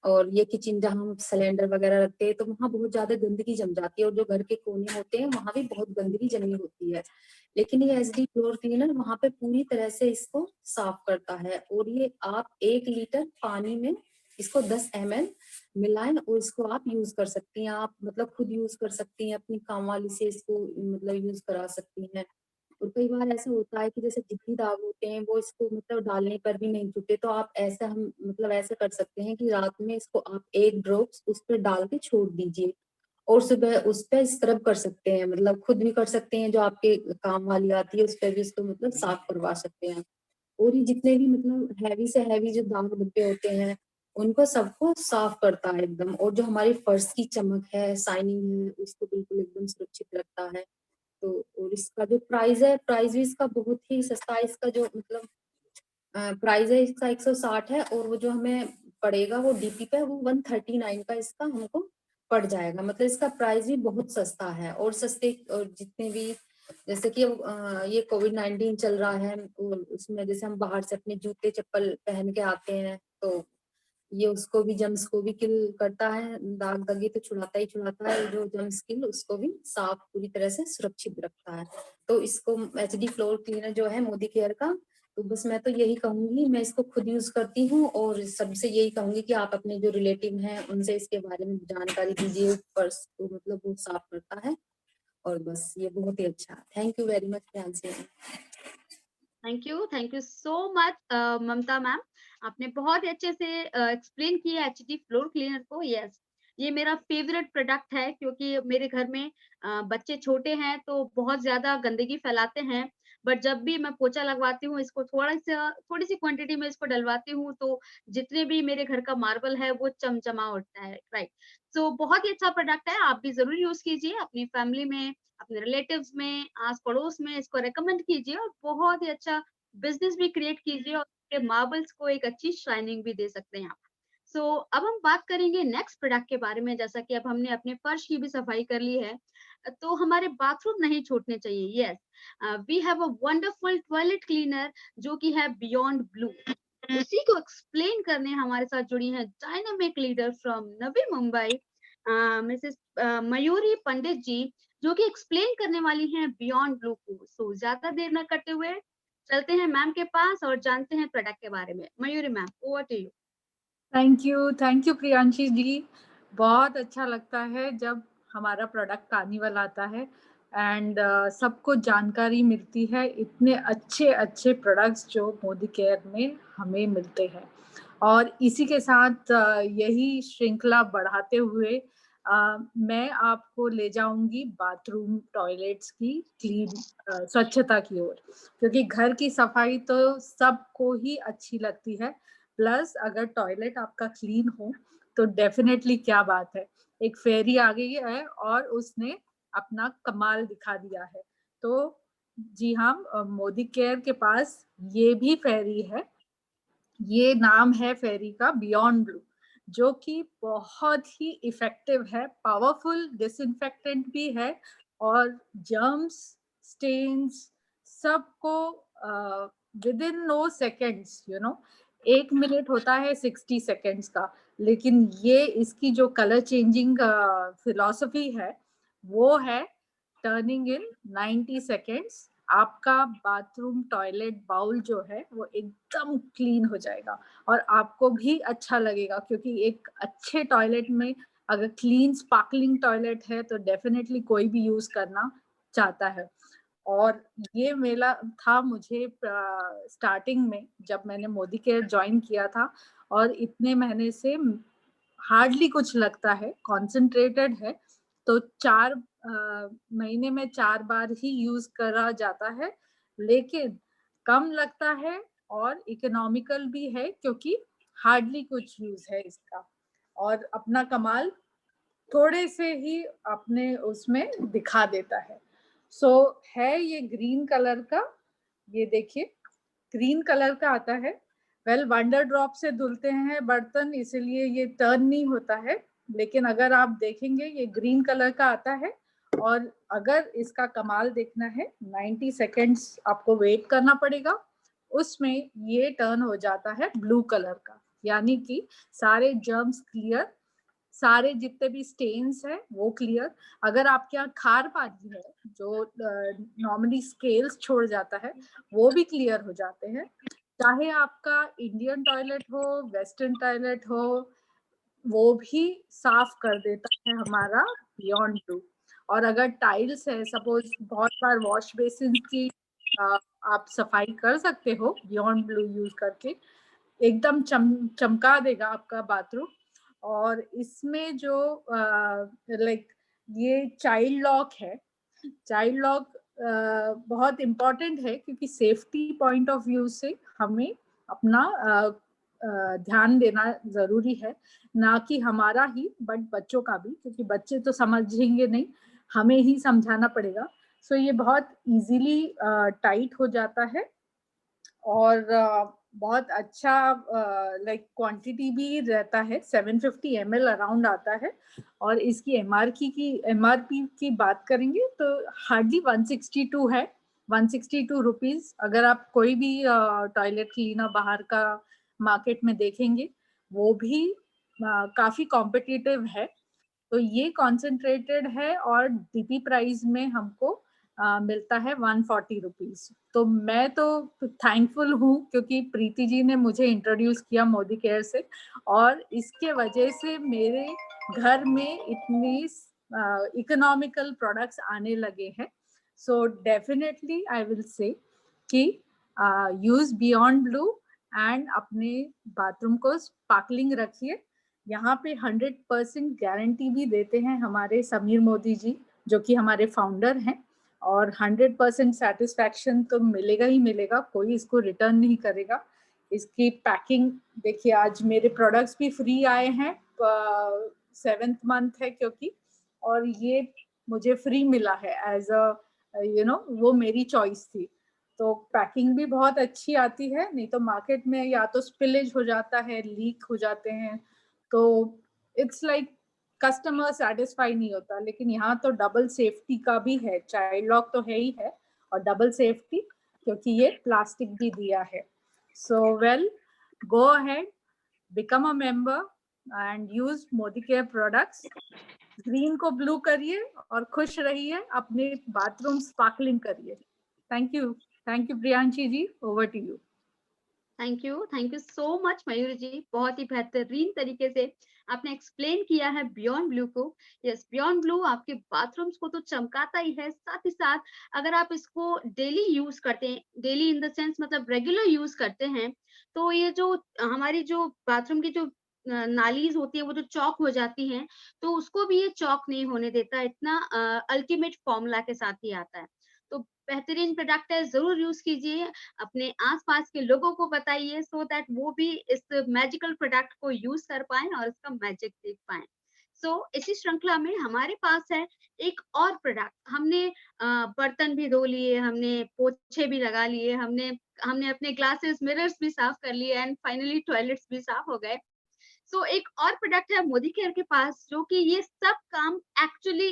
और ये किचन जहाँ हम सिलेंडर वगैरह रखते हैं, तो वहाँ बहुत ज्यादा गंदगी जम जाती है, और जो घर के कोने होते हैं वहां भी बहुत गंदगी जमी होती है। लेकिन ये SD फ्लोर क्लीनर वहां पे पूरी तरह से इसको साफ करता है। और ये आप 1 लीटर पानी में इसको 10 ml मिलाएं और इसको आप यूज कर सकती हैं। आप मतलब खुद यूज कर सकती हैं, अपनी काम वाली से इसको मतलब यूज करा सकती हैं। और कई बार ऐसा होता है कि जैसे जितनी दाग होते हैं वो इसको मतलब डालने पर भी नहीं छूटे, तो आप ऐसा हम मतलब ऐसा कर सकते हैं कि रात में इसको आप 1 ड्रॉप्स उस पर डाल के छोड़ दीजिए, और सुबह उस पर स्क्रब कर सकते हैं, मतलब खुद भी कर सकते हैं, जो आपके काम वाली आती है उस पर भी इसको मतलब साफ करवा सकते हैं। और ये जितने भी मतलब हैवी से हैवी जो दाग धब्बे होते हैं उनको सबको साफ करता है एकदम, और जो हमारी फर्श की चमक है, शाइनिंग है, उसको बिल्कुल एकदम सुरक्षित रखता है। तो और इसका जो प्राइस है, प्राइस भी इसका बहुत ही सस्ता है। इसका जो मतलब प्राइस है इसका 160 है, और वो जो हमें पड़ेगा वो डीपी पे वो 139 का इसका हमको पड़ जाएगा। मतलब इसका प्राइस भी बहुत सस्ता है। और सस्ते और जितने भी जैसे कि ये कोविड-19 चल रहा है, और उसमें जैसे हम बाहर से अपने जूते चप्पल पहन के आते हैं, तो ये उसको भी, जर्म्स को भी किल करता है। दाग दगी तो छुड़ाता ही छुड़ाता है, जो जर्म्स किल उसको भी साफ पूरी तरह से सुरक्षित रखता है। तो इसको एचडी फ्लोर क्लीनर जो है मोदी केयर का, तो बस मैं तो यही कहूंगी, मैं इसको खुद यूज करती हूँ और सबसे यही कहूंगी कि आप अपने जो रिलेटिव हैं उनसे इसके बारे में जानकारी दीजिए। पर्स को मतलब वो साफ करता है, और बस ये बहुत ही अच्छा। थैंक यू वेरी मच फ्रांसी। Thank you so much Mamta ma'am. आपने बहुत ही अच्छे से एक्सप्लेन किया एचडी फ्लोर क्लीनर को। यस, ये मेरा फेवरेट प्रोडक्ट है, क्योंकि मेरे घर में बच्चे छोटे हैं तो बहुत ज्यादा गंदगी फैलाते हैं। बट जब भी मैं पोछा लगवाती हूँ, इसको थोड़ी सी क्वांटिटी में इसको डलवाती हूँ, तो जितने भी मेरे घर का मार्बल है वो चमचमा उठता है। राइट, सो बहुत ही अच्छा प्रोडक्ट है, आप भी जरूर यूज कीजिए अपनी फैमिली में, अपने रिलेटिव्स में, आस पड़ोस में इसको रेकमेंड कीजिए, और बहुत ही अच्छा बिजनेस भी क्रिएट कीजिए, और अपने मार्बल्स को एक अच्छी शाइनिंग भी दे सकते हैं आप। सो अब हम बात करेंगे नेक्स्ट प्रोडक्ट के बारे में। जैसा कि अब हमने अपने फर्श की भी सफाई कर ली है, तो हमारे बाथरूम नहीं छूटने चाहिए। Yes, we have a wonderful toilet cleaner जो कि है बियॉन्ड ब्लू। उसी को एक्सप्लेन करने हमारे साथ जुड़ी है dynamic leader from Navi Mumbai, Mrs Mayuri Pandit ji, जो कि एक्सप्लेन करने वाली हैं बियॉन्ड ब्लू को। सो ज्यादा देर न करते हुए चलते हैं मैम के पास और जानते हैं प्रोडक्ट के बारे में। Mayuri ma'am, over to you. Thank you Priyanshi ji. बहुत अच्छा लगता है जब हमारा प्रोडक्ट कार्निवल आता है एंड सबको जानकारी मिलती है, इतने अच्छे अच्छे प्रोडक्ट्स जो मोदी केयर में हमें मिलते हैं। और इसी के साथ यही श्रृंखला बढ़ाते हुए मैं आपको ले जाऊंगी बाथरूम टॉयलेट्स की क्लीन स्वच्छता की ओर, क्योंकि घर की सफाई तो सबको ही अच्छी लगती है, प्लस अगर टॉयलेट आपका क्लीन हो तो डेफिनेटली क्या बात है। एक फेरी आ गई है और उसने अपना कमाल दिखा दिया है। तो जी हाँ, मोदी केयर के पास ये भी फेरी है। ये नाम है फेरी का बियॉन्ड ब्लू, जो कि बहुत ही इफेक्टिव है, पावरफुल डिसइंफेक्टेंट भी है, और जर्म्स, स्टेन्स सबको within no seconds, 1 minute होता है 60 सेकेंड्स का, लेकिन ये इसकी जो कलर चेंजिंग फिलॉसफी है वो है टर्निंग इन 90 सेकेंड्स। आपका बाथरूम टॉयलेट बाउल जो है वो एकदम क्लीन हो जाएगा और आपको भी अच्छा लगेगा, क्योंकि एक अच्छे टॉयलेट में अगर क्लीन स्पार्कलिंग टॉयलेट है तो डेफिनेटली कोई भी यूज करना चाहता है। और ये मेला था मुझे स्टार्टिंग में जब मैंने मोदी केयर ज्वाइन किया था, और इतने महीने से हार्डली कुछ लगता है, कॉन्सेंट्रेटेड है, तो 4 महीने में 4 बार ही यूज करा जाता है, लेकिन कम लगता है और इकोनॉमिकल भी है, क्योंकि हार्डली कुछ यूज है इसका, और अपना कमाल थोड़े से ही अपने उसमें दिखा देता है। सो है ये ग्रीन कलर का, ये देखिए ग्रीन कलर का आता है। वेल, वंडर ड्रॉप से धुलते हैं बर्तन, इसलिए ये टर्न नहीं होता है, लेकिन अगर आप देखेंगे ये ग्रीन कलर का आता है। और अगर इसका कमाल देखना है, 90 सेकेंड्स आपको वेट करना पड़ेगा, उसमें ये टर्न हो जाता है ब्लू कलर का, यानी कि सारे जर्म्स क्लियर, सारे जितने भी स्टेन्स है वो क्लियर। अगर आपके यहाँ खार पानी है जो नॉर्मली स्केल्स छोड़ जाता है, वो भी क्लियर हो जाते हैं। चाहे आपका इंडियन टॉयलेट हो, वेस्टर्न टॉयलेट हो, वो भी साफ कर देता है हमारा बियॉन्ड ब्लू। और अगर टाइल्स है, सपोज बहुत बार वॉश बेसिन की आप सफाई कर सकते हो बियॉन्ड ब्लू यूज करके, एकदम चमका देगा आपका बाथरूम। और इसमें जो लाइक ये चाइल्ड लॉक है, चाइल्ड लॉक बहुत इम्पोर्टेंट है, क्योंकि सेफ्टी पॉइंट ऑफ व्यू से हमें अपना ध्यान देना जरूरी है, ना कि हमारा ही बट बच्चों का भी, क्योंकि बच्चे तो समझेंगे नहीं, हमें ही समझाना पड़ेगा। सो ये बहुत इजीली टाइट हो जाता है और बहुत अच्छा लाइक क्वांटिटी भी रहता है, 750 ml अराउंड आता है। और इसकी एमआरपी की बात करेंगे तो हार्डली 162 है, 162 रुपीज। अगर आप कोई भी टॉयलेट क्लीनर बाहर का मार्केट में देखेंगे वो भी काफी कॉम्पिटिटिव है। तो ये कॉन्सेंट्रेटेड है और डीपी प्राइस में हमको मिलता है 140 रुपीज। तो मैं तो थैंकफुल हूँ क्योंकि प्रीति जी ने मुझे इंट्रोड्यूस किया मोदी केयर से, और इसके वजह से मेरे घर में इतनी इकोनॉमिकल प्रोडक्ट्स आने लगे हैं। So definitely I will say कि यूज बियॉन्ड ब्लू एंड अपने बाथरूम को स्पार्कलिंग रखिए। यहाँ पे 100% गारंटी भी देते हैं हमारे समीर मोदी जी, जो कि हमारे फाउंडर हैं, और 100% सेटिस्फैक्शन तो मिलेगा ही मिलेगा, कोई इसको रिटर्न नहीं करेगा। इसकी पैकिंग देखिए, आज मेरे प्रोडक्ट्स भी फ्री आए हैं, 7th मंथ है क्योंकि, और ये मुझे फ्री मिला है एज अ वो मेरी चॉइस थी। तो पैकिंग भी बहुत अच्छी आती है, नहीं तो मार्केट में या तो स्पिलेज हो जाता है, लीक हो जाते हैं, तो इट्स लाइक कस्टमर सेटिस्फाई नहीं होता। लेकिन यहाँ तो डबल सेफ्टी का भी है, चाइल्ड लॉक तो है ही है और डबल सेफ्टी क्योंकि ये प्लास्टिक भी दिया है। So well, go ahead, become a member and use Modi care products. Green को ब्लू करिए और खुश रहिए, अपने बाथरूम स्पार्कलिंग करिए। Thank you Priyanshi ji, over to you. Thank you so much Mayur ji, बहुत ही बेहतरीन तरीके से आपने एक्सप्लेन किया है बियॉन्ड ब्लू को। यस, बियॉन्ड ब्लू आपके बाथरूम्स को तो चमकाता ही है, साथ ही साथ अगर आप इसको डेली यूज करते हैं, डेली इन द सेंस मतलब रेगुलर यूज करते हैं, तो ये जो हमारी जो बाथरूम की जो नालीज होती है वो जो चौक हो जाती हैं, तो उसको भी ये चौक नहीं होने देता, इतना अल्टीमेट फॉर्मूला के साथ ही आता है। तो बेहतरीन प्रोडक्ट है, जरूर यूज कीजिए, अपने आसपास के लोगों को बताइए, सो दैट वो भी इस मैजिकल प्रोडक्ट को यूज कर पाए और इसका मैजिक देख पाए। सो इसी श्रृंखला में हमारे पास है एक और प्रोडक्ट। हमने बर्तन भी धो लिए, हमने पोछे भी लगा लिए, हमने अपने ग्लासेस मिरर्स भी साफ कर लिए एंड फाइनली टॉयलेट्स भी साफ हो गए। सो एक और प्रोडक्ट है मोदी केयर के पास, जो कि ये सब काम एक्चुअली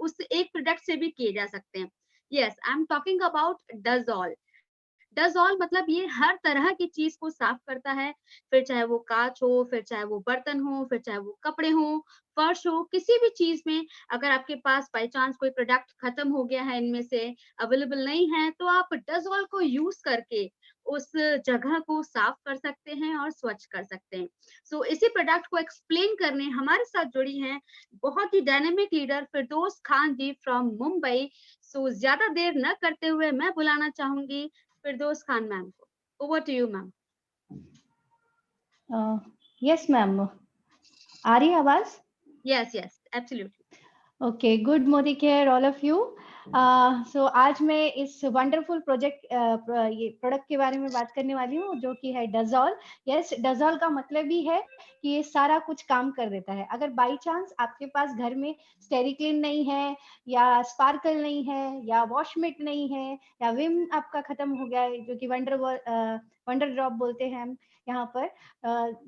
उस एक प्रोडक्ट से भी किए जा सकते हैं। Yes, I am talking about Dazzle. Dazzle मतलब ये हर तरह की चीज को साफ करता है, फिर चाहे वो कांच हो, फिर चाहे वो बर्तन हो, फिर चाहे वो कपड़े हो, फर्श हो, किसी भी चीज में अगर आपके पास बाय चांस कोई प्रोडक्ट खत्म हो गया है, इनमें से अवेलेबल नहीं है, तो आप डज़ॉल को यूज करके उस जगह को साफ कर सकते हैं और स्वच्छ कर सकते हैं। सो इसी प्रोडक्ट को एक्सप्लेन करने हमारे साथ जुड़ी हैं बहुत ही dynamic leader Firdaus Khan ji from Mumbai. सो ज्यादा देर न करते हुए मैं बुलाना चाहूंगी फिरदौस खान मैम को। Over to you ma'am. Yes ma'am, आ रही है आवाज? Yes absolutely. Okay, good Modi care all of you. So आज मैं इस वंडरफुल ये प्रोडक्ट के बारे में बात करने वाली हूँ, जो कि है डज़ॉल। यस, डज़ॉल का मतलब ही है कि ये सारा कुछ काम कर देता है। अगर बाई चांस आपके पास घर में स्टेरिक्लीन नहीं है, या स्पार्कल नहीं है, या वॉशमेट नहीं है, या विम आपका खत्म हो गया है, जो कि वंडर ड्रॉप बोलते हैं हम यहाँ पर,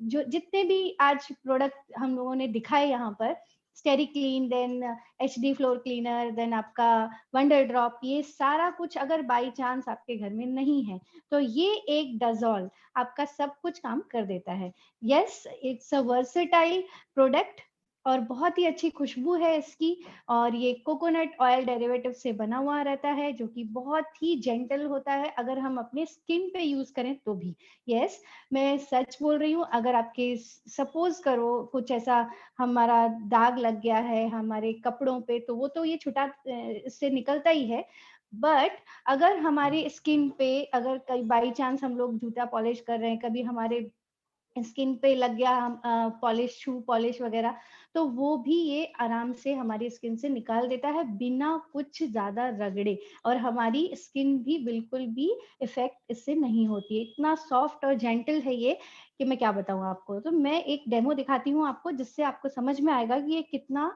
जो जितने भी आज प्रोडक्ट हम लोगों ने दिखाए यहाँ पर, Stericlean, then HD floor cleaner, then आपका वंडर ड्रॉप, ये सारा कुछ अगर बाई चांस आपके घर में नहीं है, तो ये एक डज़ॉल आपका सब कुछ काम कर देता है। Yes, it's a versatile product और बहुत ही अच्छी खुशबू है इसकी, और ये कोकोनट ऑयल डेरिवेटिव से बना हुआ रहता है, जो कि बहुत ही जेंटल होता है अगर हम अपने स्किन पे यूज करें तो भी। यस, मैं सच बोल रही हूँ, अगर आपके सपोज करो कुछ ऐसा हमारा दाग लग गया है हमारे कपड़ों पे, तो वो तो ये छुटा से निकलता ही है, बट अगर हमारी स्किन पे अगर कई बाई चांस हम लोग जूता पॉलिश कर रहे हैं, कभी हमारे स्किन पे लग गया हम पॉलिश, शू पॉलिश वगैरह, तो वो भी ये आराम से हमारी स्किन से निकाल देता है बिना कुछ ज्यादा रगड़े, और हमारी स्किन भी बिल्कुल भी इफेक्ट इससे नहीं होती है। इतना सॉफ्ट और जेंटल है ये कि मैं क्या बताऊं आपको। तो मैं एक डेमो दिखाती हूँ आपको, जिससे आपको समझ में आएगा कि ये कितना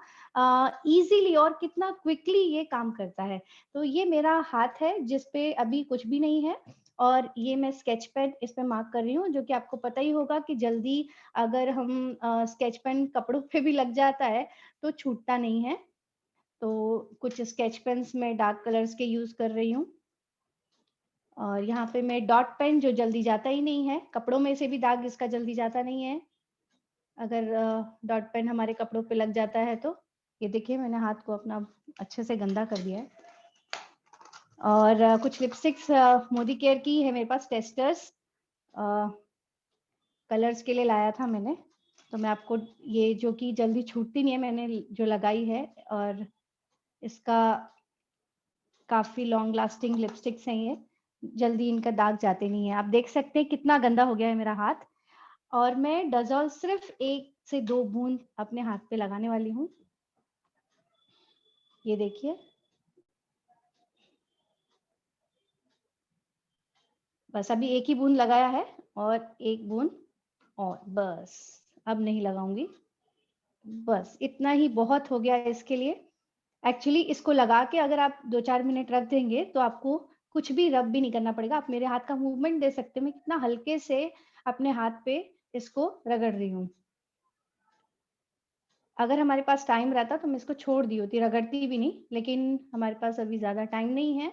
इजीली और कितना क्विकली ये काम करता है। तो ये मेरा हाथ है जिसपे अभी कुछ भी नहीं है, और ये मैं स्केच पेन इस पे मार्क कर रही हूँ, जो कि आपको पता ही होगा कि जल्दी अगर हम स्केच पेन कपड़ों पे भी लग जाता है तो छूटता नहीं है। तो कुछ स्केच पेन्स में डार्क कलर्स के यूज कर रही हूँ, और यहाँ पे मैं डॉट पेन जो जल्दी जाता ही नहीं है, कपड़ों में से भी दाग इसका जल्दी जाता नहीं है अगर डॉट पेन हमारे कपड़ों पे लग जाता है तो। ये देखिए मैंने हाथ को अपना अच्छे से गंदा कर दिया है। और कुछ लिपस्टिक्स मोदी केयर की है मेरे पास, टेस्टर्स कलर्स के लिए लाया था मैंने। तो मैं आपको ये जो कि जल्दी छूटती नहीं है, मैंने जो लगाई है, और इसका काफी लॉन्ग लास्टिंग लिपस्टिक्स हैं ये, जल्दी इनका दाग जाते नहीं है। आप देख सकते हैं कितना गंदा हो गया है मेरा हाथ। और मैं डज़ॉल सिर्फ 1 से 2 बूंद अपने हाथ पे लगाने वाली हूँ। ये देखिए, बस अभी 1 ही बूंद लगाया है, और 1 बूंद और बस, अब नहीं लगाऊंगी। बस इतना ही बहुत हो गया है इसके लिए। एक्चुअली इसको लगा के अगर आप 2-4 मिनट रख देंगे तो आपको कुछ भी रब भी नहीं करना पड़ेगा। आप मेरे हाथ का मूवमेंट दे सकते हैं, मैं कितना हल्के से अपने हाथ पे इसको रगड़ रही हूँ। अगर हमारे पास टाइम रहता तो मैं इसको छोड़ दी होती, रगड़ती भी नहीं, लेकिन हमारे पास अभी ज्यादा टाइम नहीं है,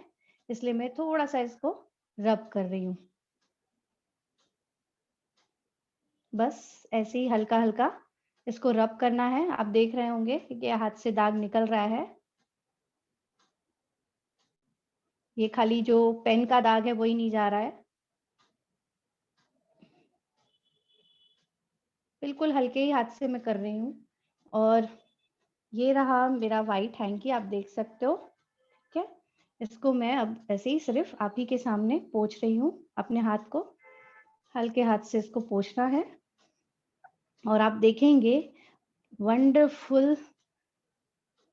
इसलिए मैं थोड़ा सा इसको रब कर रही हूँ। बस ऐसे ही हल्का हल्का इसको रब करना है। आप देख रहे होंगे कि हाथ से दाग निकल रहा है। ये खाली जो पेन का दाग है वही नहीं जा रहा है। बिल्कुल हल्के ही हाथ से मैं कर रही हूँ। और ये रहा मेरा वाइट हैंकी, आप देख सकते हो। ठीक है, इसको मैं अब ऐसे ही सिर्फ आप ही के सामने पोंछ रही हूँ। अपने हाथ को हल्के हाथ से इसको पोंछना है, और आप देखेंगे वंडरफुल।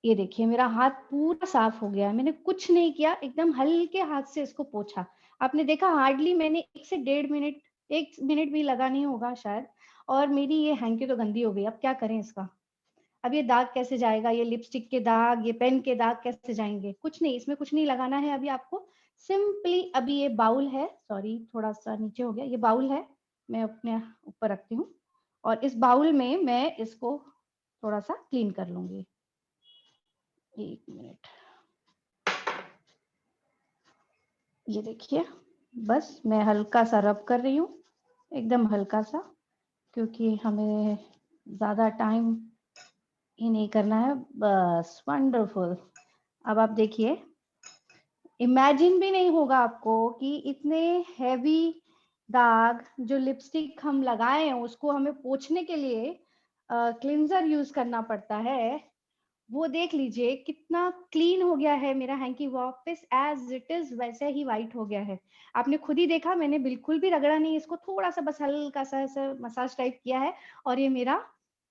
ये देखिए मेरा हाथ पूरा साफ हो गया है, मैंने कुछ नहीं किया, एकदम हल्के हाथ से इसको पोंछा। आपने देखा हार्डली मैंने 1 से 1.5 मिनट, 1 मिनट भी लगा नहीं होगा शायद, और मेरी ये हैंकी तो गंदी हो गई। अब क्या करें इसका? अब ये दाग कैसे जाएगा? ये लिपस्टिक के दाग, ये पेन के दाग कैसे जाएंगे? कुछ नहीं, इसमें कुछ नहीं लगाना है अभी आपको। सिंपली अभी ये बाउल है, सॉरी थोड़ा सा नीचे हो गया, ये बाउल है, मैं अपने ऊपर रखती हूँ, और इस बाउल में मैं इसको थोड़ा सा क्लीन कर लूंगी। 1 मिनट, ये देखिए बस मैं हल्का सा रब कर रही हूँ, एकदम हल्का सा, क्योंकि हमें ज्यादा टाइम ही नहीं करना है। बस वंडरफुल। अब आप देखिए, इमेजिन भी नहीं होगा आपको कि इतने हैवी दाग जो लिपस्टिक हम लगाए हैं उसको हमें पोंछने के लिए क्लिंजर यूज करना पड़ता है। वो देख लीजिए कितना क्लीन हो गया है मेरा हैंकी, वापस एज इट इज वैसे ही वाइट हो गया है। आपने खुद ही देखा, मैंने बिल्कुल भी रगड़ा नहीं इसको, थोड़ा सा बस हल्का सा ऐसा मसाज टाइप किया है, और ये मेरा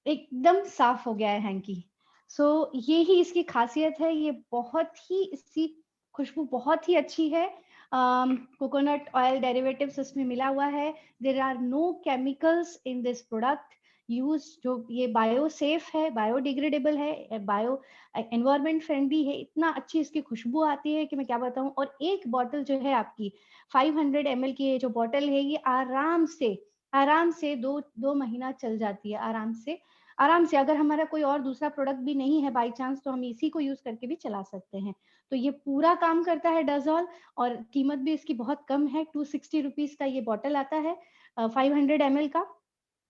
एकदम साफ हो गया है हैंकी। सो ये ही इसकी खासियत है। ये बहुत ही, इसकी खुशबू बहुत ही अच्छी है। कोकोनट ऑयल डेरिवेटिव्स इसमें मिला हुआ है। There are no chemicals in this product use, जो ये बायो सेफ है, बायोडिग्रेडेबल है, बायो एनवायरमेंट फ्रेंडली है। इतना अच्छी इसकी खुशबू आती है कि मैं क्या बताऊं। और एक बॉटल जो है आपकी 500 ml की, ये जो बॉटल है ये आराम से 2 महीना चल जाती है आराम से। अगर हमारा कोई और दूसरा प्रोडक्ट भी नहीं है बाई चांस, तो हम इसी को यूज करके भी चला सकते हैं। तो ये पूरा काम करता है डज़ॉल, और कीमत भी इसकी बहुत कम है। 260 रुपीज का ये बॉटल आता है 500 ml का।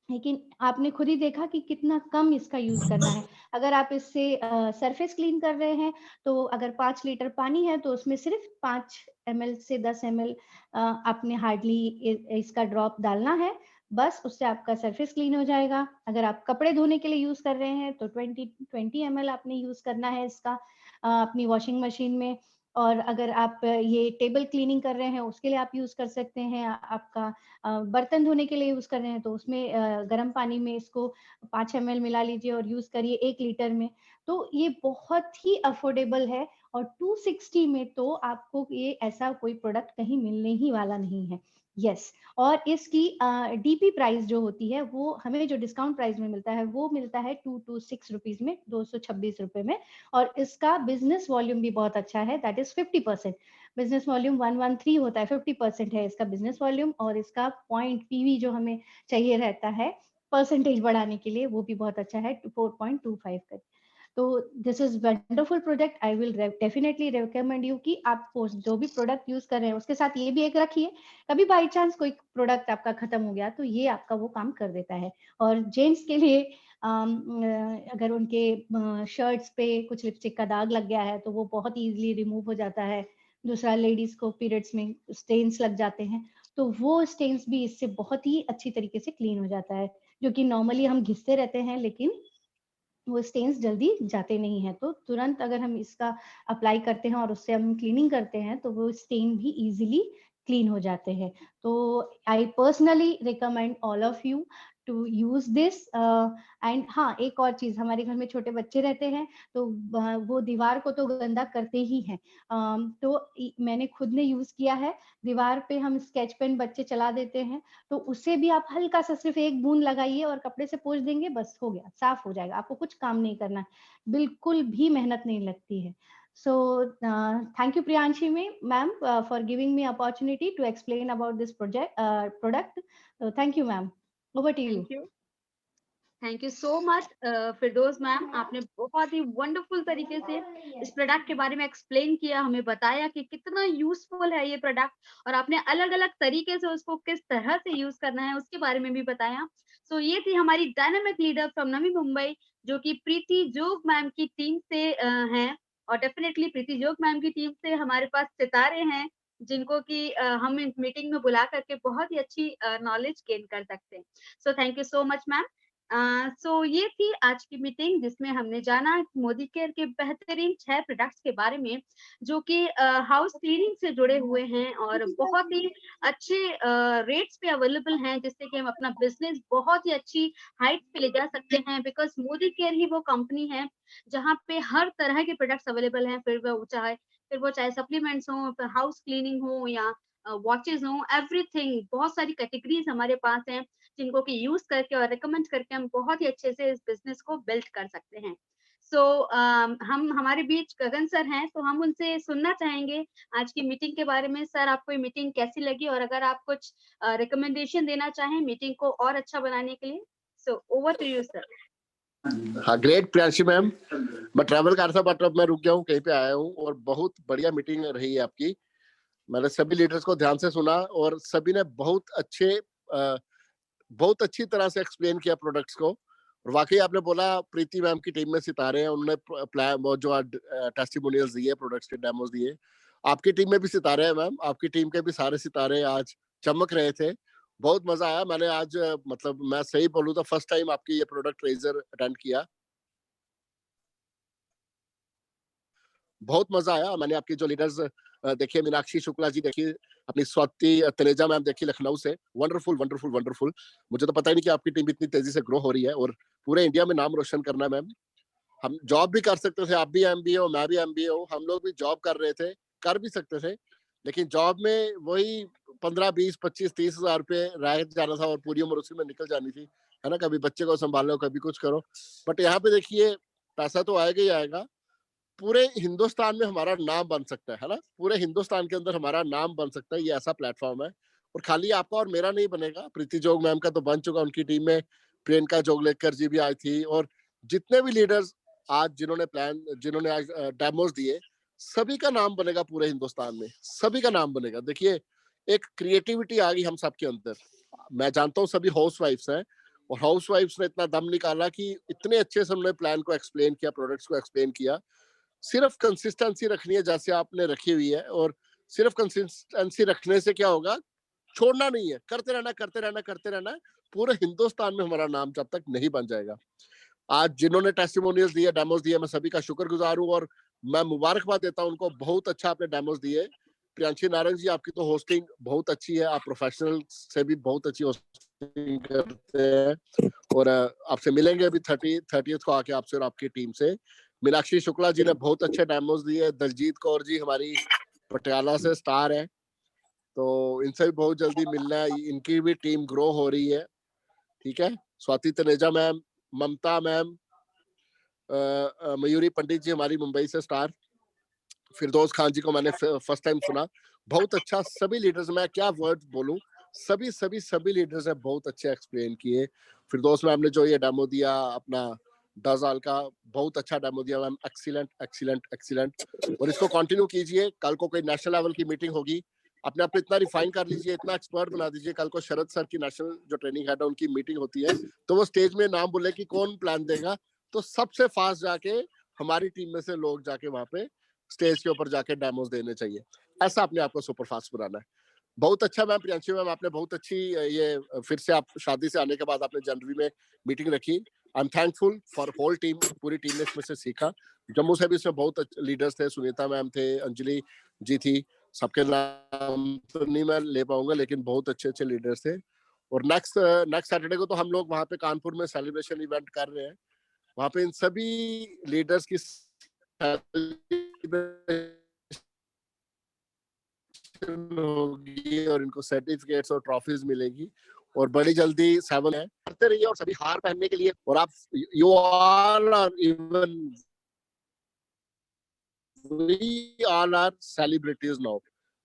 लेकिन आपने खुद ही देखा कि कितना कम इसका यूज करना है। अगर आप इससे सरफेस क्लीन कर रहे हैं, तो अगर 5 लीटर पानी है तो उसमें सिर्फ 5 ml से 10 ml आपने हार्डली इसका ड्रॉप डालना है, बस उससे आपका सरफेस क्लीन हो जाएगा। अगर आप कपड़े धोने के लिए यूज कर रहे हैं तो 20 ml आपने यूज करना है इसका अपनी वॉशिंग मशीन में। और अगर आप ये टेबल क्लीनिंग कर रहे हैं उसके लिए आप यूज कर सकते हैं। आपका बर्तन धोने के लिए यूज कर रहे हैं तो उसमें गर्म पानी में इसको 5 ml मिला लीजिए और यूज करिए 1 लीटर में। तो ये बहुत ही अफोर्डेबल है और 260 में तो आपको ये ऐसा कोई प्रोडक्ट कहीं मिलने ही वाला नहीं है। यस, और इसकी डीपी प्राइस जो होती है वो हमें जो डिस्काउंट प्राइस में मिलता है वो मिलता है 226 रुपीज में, 226 रुपए में। और इसका बिजनेस वॉल्यूम भी बहुत अच्छा है, दैट इज 50%। बिजनेस वॉल्यूम 113 होता है, 50% है इसका बिजनेस वॉल्यूम। और इसका पॉइंट पीवी जो हमें चाहिए रहता है परसेंटेज बढ़ाने के लिए वो भी बहुत अच्छा है, 4.25 का। तो this is wonderful product. I will definitely recommend you कि आप जो भी प्रोडक्ट यूज कर रहे हैं उसके साथ ये भी एक रखिए। कभी बाई चांस कोई प्रोडक्ट आपका खत्म हो गया तो ये आपका वो काम कर देता है। और जेंट्स के लिए अगर उनके शर्ट्स पे कुछ लिपस्टिक का दाग लग गया है तो वो बहुत इजीली रिमूव हो जाता है। दूसरा, लेडीज को पीरियड्स में स्टेन्स लग जाते हैं तो वो स्टेन्स भी इससे बहुत ही अच्छी तरीके से क्लीन हो जाता है, जो कि नॉर्मली हम घिसते रहते हैं लेकिन वो स्टेन्स जल्दी जाते नहीं है। तो तुरंत अगर हम इसका अप्लाई करते हैं और उससे हम क्लीनिंग करते हैं तो वो स्टेन भी इजीली क्लीन हो जाते हैं। तो I personally recommend all of you to use this. And हाँ, एक और चीज, हमारे घर में छोटे बच्चे रहते हैं तो वो दीवार को तो गंदा करते ही हैं। तो मैंने खुद ने यूज किया है। दीवार पे हम स्केच पेन बच्चे चला देते हैं तो उससे भी आप हल्का सा सिर्फ एक बूंद लगाइए और कपड़े से पोंछ देंगे, बस हो गया, साफ हो जाएगा। आपको कुछ काम नहीं करना, बिल्कुल भी मेहनत नहीं लगती है। So thank you Priyanshi ma'am for giving me opportunity to explain about this product. So thank you ma'am. Over to you. Thank you so much Firdaus ma'am, आपने बहुत ही वंडरफुल तरीके से इस प्रोडक्ट के बारे में एक्सप्लेन किया, हमें बताया कि कितना यूजफुल है ये प्रोडक्ट और आपने अलग अलग तरीके से उसको किस तरह से यूज करना है उसके बारे में भी बताया। सो ये थी हमारी dynamic leader from Navi Mumbai जो कि प्रीति जोग मैम की टीम से हैं। और डेफिनेटली प्रीति जोग मैम की टीम से हमारे पास सितारे हैं जिनको कि हम इस मीटिंग में बुला करके बहुत ही अच्छी नॉलेज गेन कर सकते हैं। So thank you so much ma'am. So ये थी आज की मीटिंग जिसमें हमने जाना मोदी केयर के बेहतरीन 6 प्रोडक्ट्स के बारे में जो कि हाउस क्लीनिंग से जुड़े हुए हैं और बहुत ही अच्छे रेट्स पे अवेलेबल हैं, जिससे कि हम अपना बिजनेस बहुत ही अच्छी हाइट पे ले जा सकते हैं। बिकॉज मोदी केयर ही वो कंपनी है जहाँ पे हर तरह के प्रोडक्ट्स अवेलेबल हैं, फिर वो चाहे सप्लीमेंट्स हो, हाउस क्लीनिंग हो या वॉचेज हो, एवरीथिंग, बहुत सारी कैटेगरीज हमारे पास हैं जिनको कि यूज करके और रिकमेंड करके हम बहुत ही अच्छे से इस बिजनेस को बिल्ड कर सकते हैं। सो हम हमारे बीच गगन सर हैं तो हम उनसे सुनना चाहेंगे आज की मीटिंग के बारे में। सर, आपको ये मीटिंग कैसी लगी और अगर आप कुछ रिकमेंडेशन देना चाहें मीटिंग को और अच्छा बनाने के लिए, so over to you sir. हाँ, ग्रेट प्रियांशी मैम। मैं ट्रैवल कर रहा था बट अब मैं रुक गया हूँ, कहीं पे आया हूँ और बहुत बढ़िया मीटिंग रही है आपकी। मैंने सभी लीडर्स को ध्यान से सुना और सभी ने बहुत अच्छी तरह से एक्सप्लेन किया प्रोडक्ट्स को। और वाकई आपने बोला प्रीति मैम की टीम में सितारे हैं, उन्होंने प्लान जो टेस्टिमोनियल्स दिए, प्रोडक्ट्स के डेमोस दिए। आपकी टीम में भी सितारे हैं मैम, आपकी टीम के भी सारे सितारे आज चमक रहे थे। बहुत मजा आया। मैंने आज मतलब मैं सही बोलूं तो फर्स्ट टाइम आपकी ये प्रोडक्ट रेजर अटेंड किया, बहुत मजा आया। मैंने आपकी जो लीडर्स देखिए, मीनाक्षी शुक्ला जी देखी, अपनी स्वाति तनेजा मैम देखी लखनऊ से, वंडरफुल वंडरफुल वंडरफुल। मुझे तो पता ही नहीं कि आपकी टीम इतनी तेजी से ग्रो हो रही है और पूरे इंडिया में नाम रोशन करना है मैम। हम जॉब भी कर सकते थे, आप भी एमबीए हो, मैं भी एमबीए हूँ, हम लोग भी जॉब कर रहे थे, कर भी सकते थे, लेकिन जॉब में वही 15, 20, 25, 30 हजार रुपये रह जाना था और पूरी उम्र उसी में निकल जानी थी, है ना। कभी बच्चे को संभालो, कभी कुछ करो। बट यहाँ पे देखिए, पैसा तो आएगा ही आएगा, पूरे हिंदुस्तान में हमारा नाम बन सकता है ना, पूरे हिंदुस्तान के अंदर हमारा नाम बन सकता है। ये ऐसा प्लेटफॉर्म है और खाली आपका और मेरा नहीं बनेगा। प्रीति जोग मैम का तो बन चुका, उनकी टीम में प्रियंका जोगलेकर जी भी आई थी और जितने भी लीडर्स आज जिन्होंने आज डेमोस दिए, सभी का नाम बनेगा पूरे हिंदुस्तान में, सभी का नाम बनेगा। देखिए, एक क्रिएटिविटी आ गई हम सबके अंदर। मैं जानता हूँ सभी हाउसवाइफ्स हैं और हाउसवाइफ्स ने इतना दम निकाला कि इतने अच्छे से उन्होंने प्लान को एक्सप्लेन किया, प्रोडक्ट्स को एक्सप्लेन किया। सिर्फ कंसिस्टेंसी रखनी है जैसे आपने रखी हुई है, और सिर्फ कंसिस्टेंसी रखने से क्या होगा, छोड़ना नहीं है, करते रहना करते रहना करते रहना। पूरे हिंदुस्तान में हमारा नाम जब तक नहीं बन जाएगा। आज जिन्होंने टेस्टिमोनियल्स दिए, डेमोस दिए, मैं सभी का शुक्रगुजार हूँ और मैं मुबारकबाद देता हूं उनको, बहुत अच्छा आपने डेमोस दिए। प्रियांशी नारंग जी, आपकी तो होस्टिंग बहुत अच्छी है, आप प्रोफेशनल से भी बहुत अच्छी होस्टिंग करते हैं, और आपसे मिलेंगे अभी 30th को आके आपसे और आपकी टीम से। मीनाक्षी शुक्ला जी ने बहुत अच्छे डेमोस दिए। दलजीत कौर जी हमारी पटियाला से स्टार है, तो इनसे भी बहुत जल्दी मिलना है, इनकी भी टीम ग्रो हो रही है। ठीक है, स्वाति तनेजा मैम, ममता मैम, मयूरी पंडित जी हमारी मुंबई से स्टार, फिरदौस खान जी को मैंने फर्स्ट टाइम सुना, बहुत अच्छा। सभी लीडर्स, मैं क्या वर्ड बोलूं, सभी सभी सभी लीडर्स ने बहुत अच्छे एक्सप्लेन किए। फिरदौस मैम ने जो ये डेमो दिया अपना डजाल का, बहुत अच्छा डेमो दिया मैम, एक्सीलेंट एक्सीलेंट एक्सीलेंट। और इसको कंटिन्यू कीजिए, कल को कोई नेशनल लेवल की मीटिंग होगी, अपने आप को इतना रिफाइन कर लीजिए, इतना एक्सपर्ट बना दीजिए, कल को शरद सर की नेशनल जो ट्रेनिंग हेड है उनकी मीटिंग होती है, तो वो स्टेज में नाम बोले कि कौन प्लान देगा, तो सबसे फास्ट जाके हमारी टीम में से लोग जाके वहां पे स्टेज के ऊपर जाके डेमोस देने चाहिए। ऐसा अपने आप को सुपर फास्ट बनाना है। बहुत अच्छा मैम, प्रियांशी मैम, आपने बहुत अच्छी ये फिर से आप शादी से आने के बाद आपने जनवरी में मीटिंग रखी। I am thankful for whole team, पूरी टीम ने इसमें से सीखा। जम्मू से भी इसमें बहुत लीडर्स थे, सुनीता मैम थे, अंजलि जी थी, सबके नाम तो नहीं मैं ले पाऊंगा, लेकिन बहुत अच्छे अच्छे लीडर्स थे। और नेक्स्ट सैटरडे को तो हम लोग वहाँ पे कानपुर में सेलिब्रेशन इवेंट कर रहे हैं, वहाँ पे इन सभी लीडर्स की होगी और इनको सर्टिफिकेट्स और ट्रॉफीज मिलेगी, और बड़ी जल्दी 7 है, करते रहिए। और सभी हार पहनने के लिए, और आप you all are even we all are celebrities now.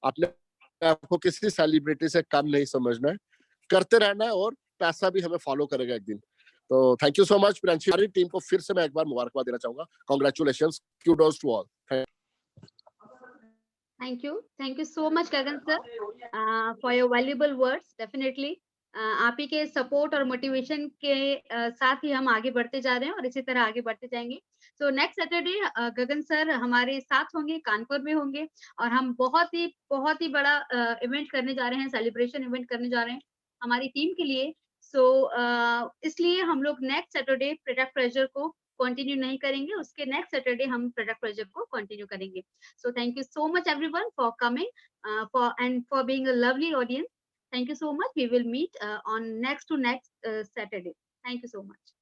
अपने आपको किसी सेलिब्रिटी से कम नहीं समझना है, करते रहना है, और पैसा भी हमें फॉलो करेगा एक दिन। तो thank you so much Priyanshi, हमारी टीम को फिर से मैं एक बार मुबारकबाद देना चाहूंगा। Congratulations, kudos to all. Thank you so much Gagan sir for your valuable words. Definitely आप ही के सपोर्ट और मोटिवेशन के साथ ही हम आगे बढ़ते जा रहे हैं और इसी तरह आगे बढ़ते जाएंगे। सो नेक्स्ट सैटरडे गगन सर हमारे साथ होंगे, कानपुर में होंगे, और हम बहुत ही बड़ा इवेंट करने जा रहे हैं, सेलिब्रेशन इवेंट करने जा रहे हैं हमारी टीम के लिए। सो इसलिए हम लोग नेक्स्ट सैटरडे प्रोडक्ट प्रेशर को कंटिन्यू नहीं करेंगे, उसके नेक्स्ट सैटरडे हम प्रोडक्ट प्रेशर को कंटिन्यू करेंगे। So thank you so much everyone for coming for being a lovely audience. Thank you so much. We will meet on next Saturday. Thank you so much.